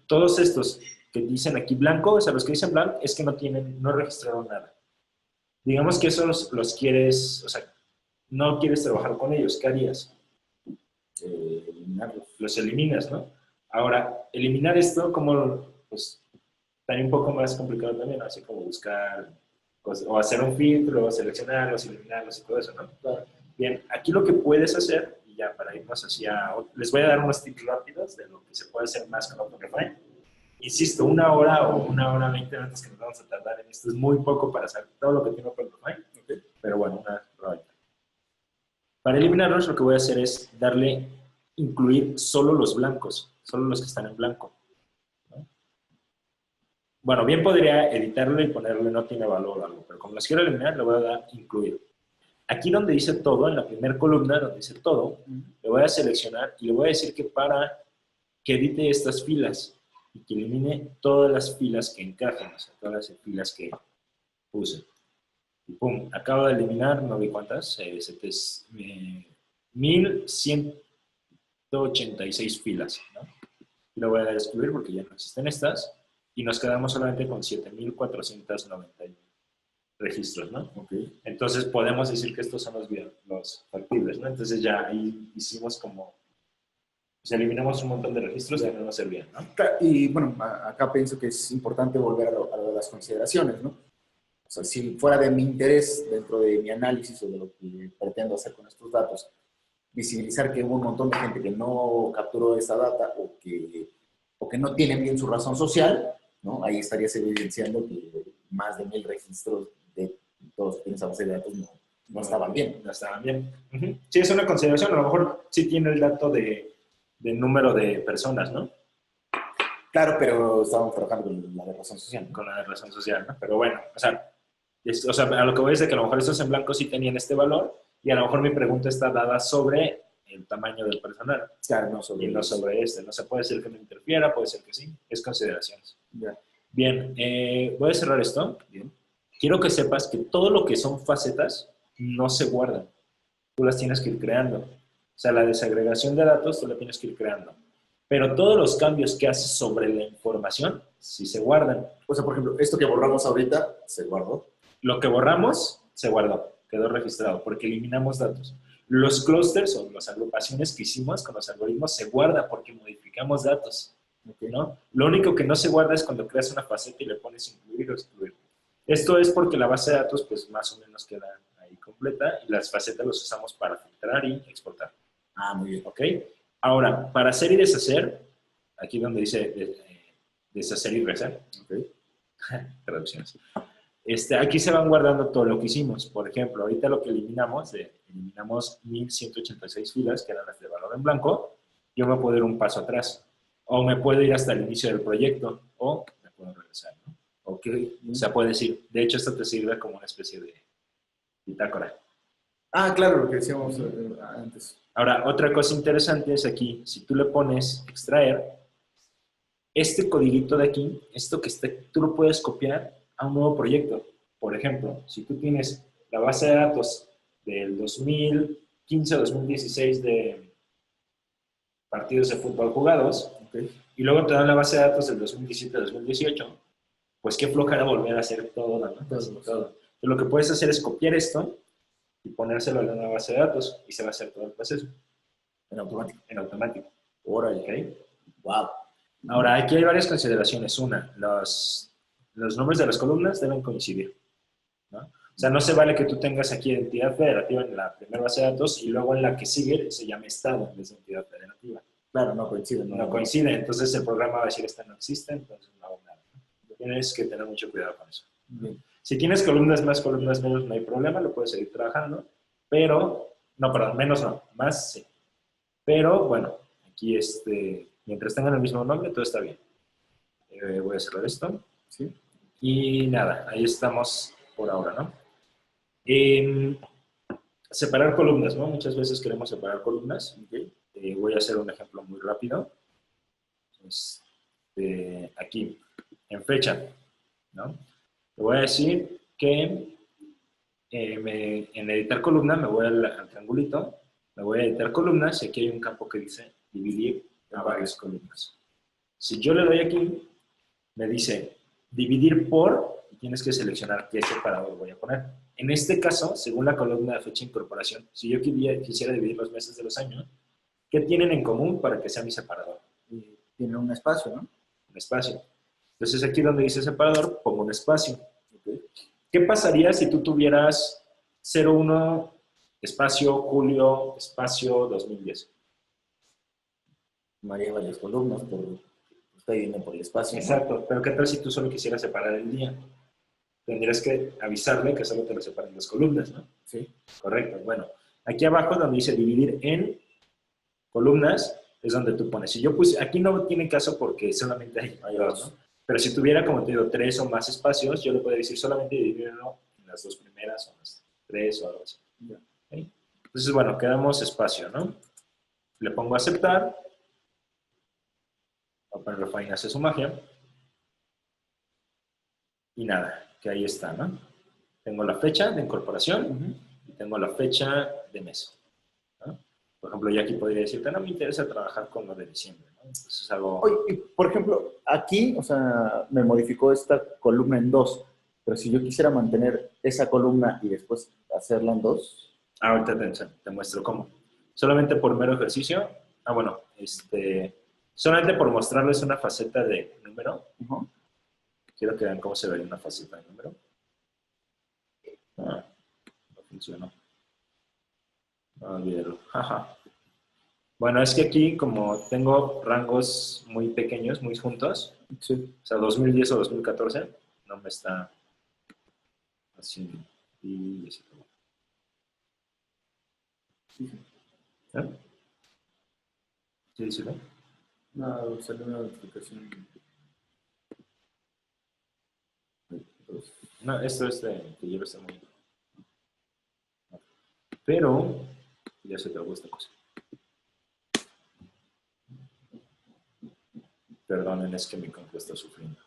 Todos estos que dicen aquí blanco, o sea, los que dicen blanco es que no registraron nada. Digamos que esos los quieres, o sea, no quieres trabajar con ellos, ¿qué harías? Eliminarlos. Los eliminas, ¿no? Ahora, eliminar esto, como, pues, estaría un poco más complicado también, ¿no? Así como buscar cosas, o hacer un filtro, seleccionarlos, eliminarlos y todo eso, ¿no? Claro. Bien, aquí lo que puedes hacer, y ya para irnos hacia, les voy a dar unos tips rápidos de lo que se puede hacer más con OpenRefine. Insisto, 1 hora o 1 hora 20 minutos que nos vamos a tardar en esto es muy poco para saber todo lo que tiene OpenRefine, ¿okay? Pero bueno, una probadita. Para eliminarlos, lo que voy a hacer es incluir solo los blancos, solo los que están en blanco, ¿no? Bueno, bien podría editarlo y ponerle no tiene valor o algo, pero como los quiero eliminar, le voy a dar incluir. Aquí donde dice todo, en la primera columna donde dice todo, le voy a seleccionar y le voy a decir que para que edite estas filas y que elimine todas las filas que encajen, o sea, todas las filas que puse. Y pum, acabo de eliminar, no vi cuántas, 1186 filas, ¿no? Y lo voy a excluir porque ya no existen estas y nos quedamos solamente con 7491 registros, ¿no? Okay. Entonces podemos decir que estos son los factibles, ¿no? Entonces ya ahí hicimos como, pues eliminamos un montón de registros que no nos servían, ¿no? Y bueno, acá pienso que es importante volver a lo de las consideraciones, ¿no? O sea, si fuera de mi interés dentro de mi análisis o de lo que pretendo hacer con estos datos, visibilizar que hubo un montón de gente que no capturó esa data o que no tienen bien su razón social, ¿no? Ahí estarías evidenciando que más de 1000 registros de todos los que tienen esa base de datos no estaban bien. No estaban bien. Sí, es una consideración. A lo mejor sí tiene el dato de número de personas, ¿no? Claro, pero estábamos trabajando con la de razón social. Con la de razón social, ¿no? Pero bueno, o sea, a lo que voy es de que a lo mejor estos en blanco sí tenían este valor y a lo mejor mi pregunta está dada sobre el tamaño del personal. Claro, no sobre y no sobre este. No se puede decir que no interfiera, puede ser que sí. Es consideraciones. Ya. Bien, voy a cerrar esto. Bien. Quiero que sepas que todo lo que son facetas no se guardan. Tú las tienes que ir creando. O sea, la desagregación de datos tú la tienes que ir creando. Pero todos los cambios que haces sobre la información sí se guardan. O sea, por ejemplo, esto que borramos ahorita se guardó. Lo que borramos se guardó, quedó registrado, porque eliminamos datos. Los clusters o las agrupaciones que hicimos con los algoritmos se guardan porque modificamos datos, ¿no? Lo único que no se guarda es cuando creas una faceta y le pones incluir o excluir. Esto es porque la base de datos, pues, más o menos queda ahí completa y las facetas las usamos para filtrar y exportar. Ah, muy bien. ¿Ok? Ahora, para hacer y deshacer, aquí donde dice deshacer y rehacer, ¿ok? Traducciones. Aquí se van guardando todo lo que hicimos. Por ejemplo, ahorita lo que eliminamos 1186 filas, que eran las de valor en blanco. Yo me puedo ir un paso atrás. O me puedo ir hasta el inicio del proyecto. O me puedo regresar, ¿no? Ok. O sea, puedes decir. De hecho, esto te sirve como una especie de bitácora. Ah, claro, lo que decíamos antes. Ahora, otra cosa interesante es aquí. Si tú le pones extraer, este codiguito de aquí, esto que está, tú lo puedes copiar a un nuevo proyecto. Por ejemplo, si tú tienes la base de datos del 2015-2016 de partidos de fútbol jugados, y luego te dan la base de datos del 2017-2018, pues qué flojera volver a hacer todo, ¿no? Todo. Entonces, lo que puedes hacer es copiar esto y ponérselo en una base de datos y se va a hacer todo el proceso. En automático. En automático. Órale. ¿Ok? Wow. Ahora, aquí hay varias consideraciones. Una, los nombres de las columnas deben coincidir, ¿no? O sea, no se vale que tú tengas aquí identidad federativa en la primera base de datos y luego en la que sigue se llame estado en vez de entidad federativa. Claro, no coincide. No coincide, entonces el programa va a decir esta no existe, entonces no hago nada. Tienes que tener mucho cuidado con eso. Bien. Si tienes columnas más, columnas menos, no hay problema, lo puedes seguir trabajando, pero, no, perdón, menos no, más sí. Pero, bueno, aquí mientras tengan el mismo nombre, todo está bien. Voy a cerrar esto. ¿Sí? Y nada, ahí estamos por ahora, ¿no? Separar columnas, ¿no? Muchas veces queremos separar columnas. ¿Okay? Voy a hacer un ejemplo muy rápido. Aquí, en fecha, ¿no? Le voy a decir que en editar columna me voy al triangulito, me voy a editar columnas y aquí hay un campo que dice dividir a varias columnas. Si yo le doy aquí, me dice dividir por, y tienes que seleccionar qué separador voy a poner. En este caso, según la columna de fecha de incorporación, si yo quisiera dividir los meses de los años, ¿qué tienen en común para que sea mi separador? Tiene un espacio, ¿no? Un espacio. Entonces aquí donde dice separador, pongo un espacio. Okay. ¿Qué pasaría si tú tuvieras 01, espacio, julio, espacio, 2010? María varias columnas, pero usted viene por el espacio. Exacto, ¿no? Pero ¿qué tal si tú solo quisieras separar el día? Tendrías que avisarle que solo te lo separen las columnas, ¿no? Sí. Correcto. Bueno, aquí abajo donde dice dividir en columnas, es donde tú pones. Si yo puse, aquí no tiene caso porque solamente hay dos, ¿no? Pero si tuviera, como te digo, 3 o más espacios, yo le puedo decir solamente dividirlo en las 2 primeras o las 3 o algo así. ¿Okay? Entonces, bueno, quedamos espacio, ¿no? Le pongo aceptar. OpenRefine hace su magia. Y nada, que ahí está, ¿no? Tengo la fecha de incorporación y tengo la fecha de mes, ¿no? Por ejemplo, yo aquí podría decirte, no me interesa trabajar con lo de diciembre, ¿no? Entonces es algo... Oye, y, por ejemplo, aquí, o sea, me modificó esta columna en dos, pero si yo quisiera mantener esa columna y después hacerla en dos. Ahorita te muestro cómo. Solamente por mero ejercicio. Bueno, solamente por mostrarles una faceta de número. Quiero que vean cómo se ve una faceta de número. No funcionó. No, olvídalo. Bueno, es que aquí, como tengo rangos muy pequeños, muy juntos, Sí. o sea, 2010 o 2014, no me está haciendo. Y así como. ¿Eh? ¿Sí dice no? No, salió una notificación. No, esto es de que yo lo estoy moviendo. Pero ya se trabó esta cosa. Perdonen, es que mi compu está sufriendo.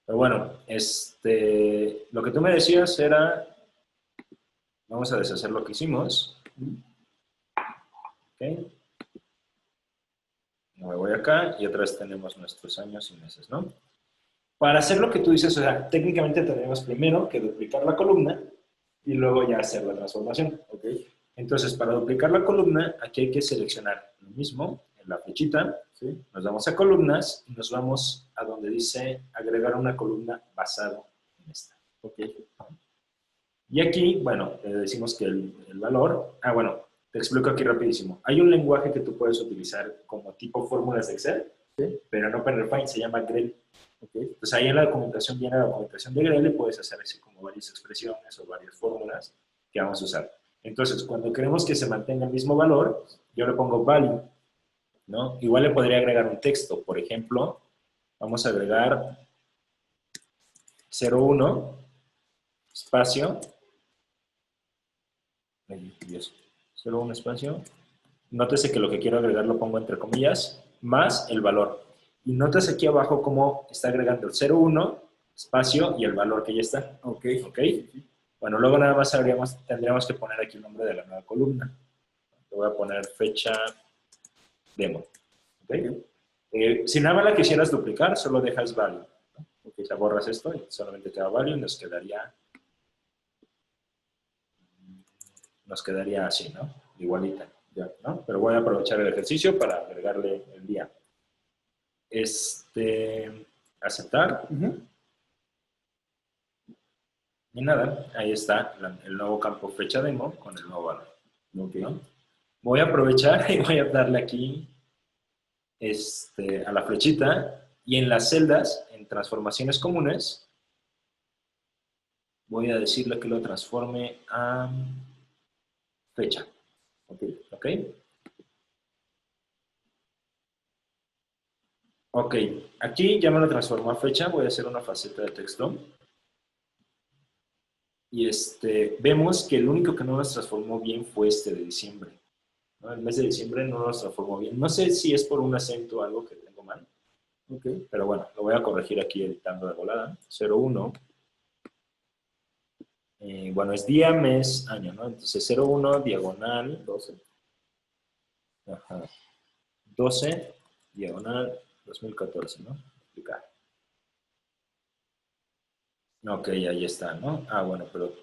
Pero bueno, lo que tú me decías era, vamos a deshacer lo que hicimos. ¿Ok? Me voy acá y otra vez tenemos nuestros años y meses, ¿no? Para hacer lo que tú dices, o sea, técnicamente tendríamos primero que duplicar la columna y luego ya hacer la transformación. ¿Ok? Entonces, para duplicar la columna, aquí hay que seleccionar lo mismo en la flechita. ¿Sí? Nos vamos a columnas y nos vamos a donde dice agregar una columna basado en esta. ¿Ok? Y aquí, bueno, decimos que el valor... bueno, te explico aquí rapidísimo. Hay un lenguaje que tú puedes utilizar como tipo fórmulas de Excel, ¿sí? Pero en OpenRefine se llama Grell. ¿Okay? Entonces ahí en la documentación viene la documentación de Grell y puedes hacer así como varias expresiones o varias fórmulas que vamos a usar. Entonces, cuando queremos que se mantenga el mismo valor, yo le pongo value, ¿no? Igual le podría agregar un texto. Por ejemplo, vamos a agregar 01, espacio, 01 espacio. Nótese que lo que quiero agregar lo pongo entre comillas, más el valor. Y nótese aquí abajo cómo está agregando el 01, espacio y el valor que ya está. Ok. Ok. Bueno, luego nada más tendríamos que poner aquí el nombre de la nueva columna. Le voy a poner fecha demo. ¿Okay? Si nada más la quisieras duplicar, solo dejas value, ¿no? Okay, ya borras esto y solamente queda value y nos quedaría así, ¿no? Igualita, ya, ¿no? Pero voy a aprovechar el ejercicio para agregarle el día. Aceptar. Y nada, ahí está el nuevo campo fecha demo con el nuevo valor. Okay. ¿No? Voy a aprovechar y voy a darle aquí a la flechita y en las celdas, en transformaciones comunes, voy a decirle que lo transforme a fecha. Ok. Ok. Ok. Aquí ya me lo transformó a fecha. Voy a hacer una faceta de texto. Y vemos que el único que no nos transformó bien fue de diciembre, ¿no? El mes de diciembre no nos transformó bien. No sé si es por un acento o algo que tengo mal. Okay. Pero bueno, lo voy a corregir aquí editando de volada. 01. Bueno, es día, mes, año, ¿no? Entonces 01, diagonal, 12. Ajá. 12, diagonal, 2014, ¿no? Explicar. Ok, ahí está, ¿no? Bueno, pero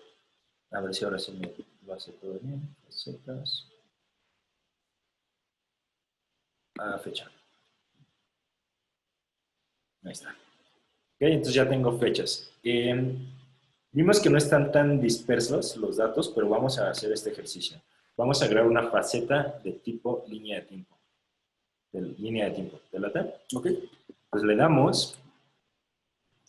a ver si ahora sí me lo hace todo bien. Recetas. Fecha. Ahí está. Ok, entonces ya tengo fechas. Vimos que no están tan dispersos los datos, pero vamos a hacer este ejercicio. Vamos a crear una faceta de tipo línea de tiempo. ¿Te late? Ok. Pues le damos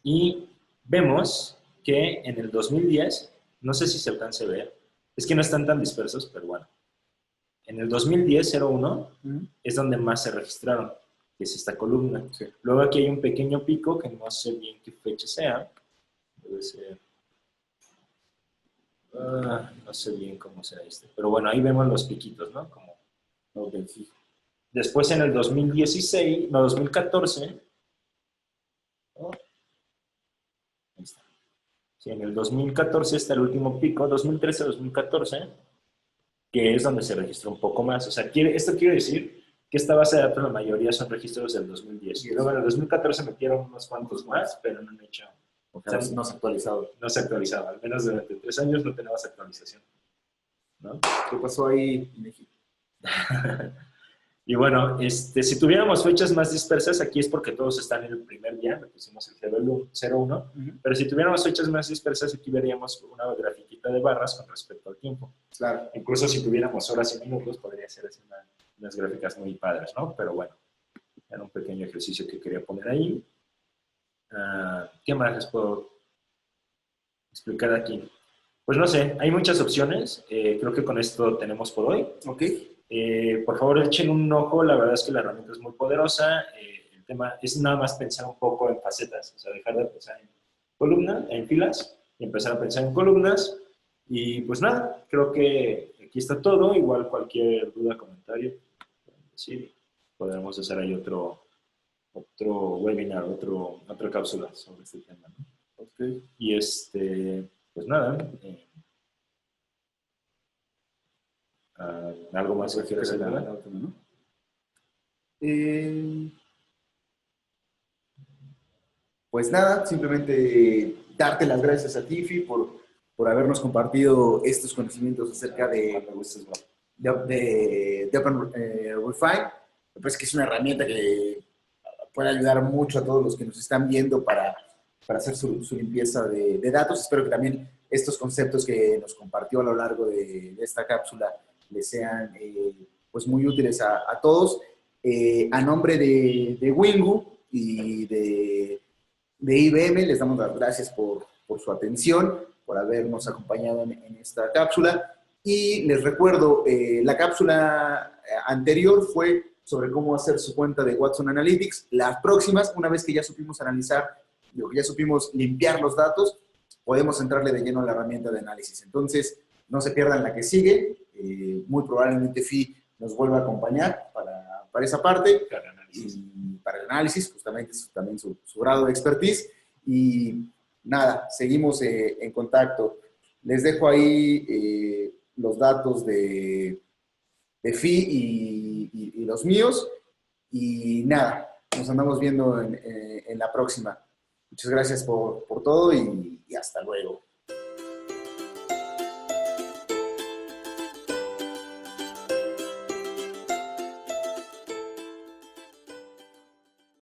y vemos que en el 2010, no sé si se alcance a ver, es que no están tan dispersos, pero bueno. En el 2010, 01, es donde más se registraron, que es esta columna. Sí. Luego aquí hay un pequeño pico que no sé bien qué fecha sea. Debe ser... No sé bien cómo será este. Pero bueno, ahí vemos los piquitos, ¿no? Como, Ok, sí. después en el 2016, no, 2014, ¿no? Ahí está. Sí, en el 2014 está el último pico, 2013-2014, que es donde se registró un poco más. O sea, esto quiere decir que esta base de datos la mayoría son registros del 2010. Y luego en el 2014 metieron unos cuantos más, pero no han hecho. O sea, no se ha actualizado. No se actualizaba. Al menos durante 3 años no tenemos actualización, ¿no? ¿Qué pasó ahí, México? Y bueno, si tuviéramos fechas más dispersas, aquí es porque todos están en el primer día, le pusimos el 01, pero si tuviéramos fechas más dispersas, aquí veríamos una grafiquita de barras con respecto al tiempo. Claro. Incluso si tuviéramos horas y minutos, podría ser así unas gráficas muy padres, ¿no? Pero bueno, era un pequeño ejercicio que quería poner ahí. ¿Qué más les puedo explicar aquí? Pues no sé, hay muchas opciones. Creo que con esto tenemos por hoy. Ok. Por favor, echen un ojo. La verdad es que la herramienta es muy poderosa. El tema es nada más pensar un poco en facetas, o sea, dejar de pensar en columnas, en filas, y empezar a pensar en columnas. Y pues nada, creo que aquí está todo. Igual cualquier duda, comentario, sí, podremos hacer ahí otro webinar, otra cápsula sobre este tema, ¿no? Ok. Y pues nada. ¿Algo más que quieras agregar? ¿No? Pues nada, simplemente darte las gracias a Tiffy por habernos compartido estos conocimientos acerca de OpenRefine. Pues que es una herramienta que puede ayudar mucho a todos los que nos están viendo para hacer su limpieza de datos. Espero que también estos conceptos que nos compartió a lo largo de esta cápsula les sean pues muy útiles a todos. A nombre de Wingu y de IBM, les damos las gracias por su atención, por habernos acompañado en esta cápsula. Y les recuerdo, la cápsula anterior fue sobre cómo hacer su cuenta de Watson Analytics. Las próximas, una vez que ya supimos analizar, ya supimos limpiar los datos, podemos entrarle de lleno a la herramienta de análisis. Entonces, no se pierdan la que sigue. Muy probablemente FI nos vuelva a acompañar para esa parte. Y para el análisis, justamente es también su grado de expertise. Y nada, seguimos en contacto. Les dejo ahí los datos de FI y los míos. Y nada, nos andamos viendo en la próxima. Muchas gracias por todo y hasta luego.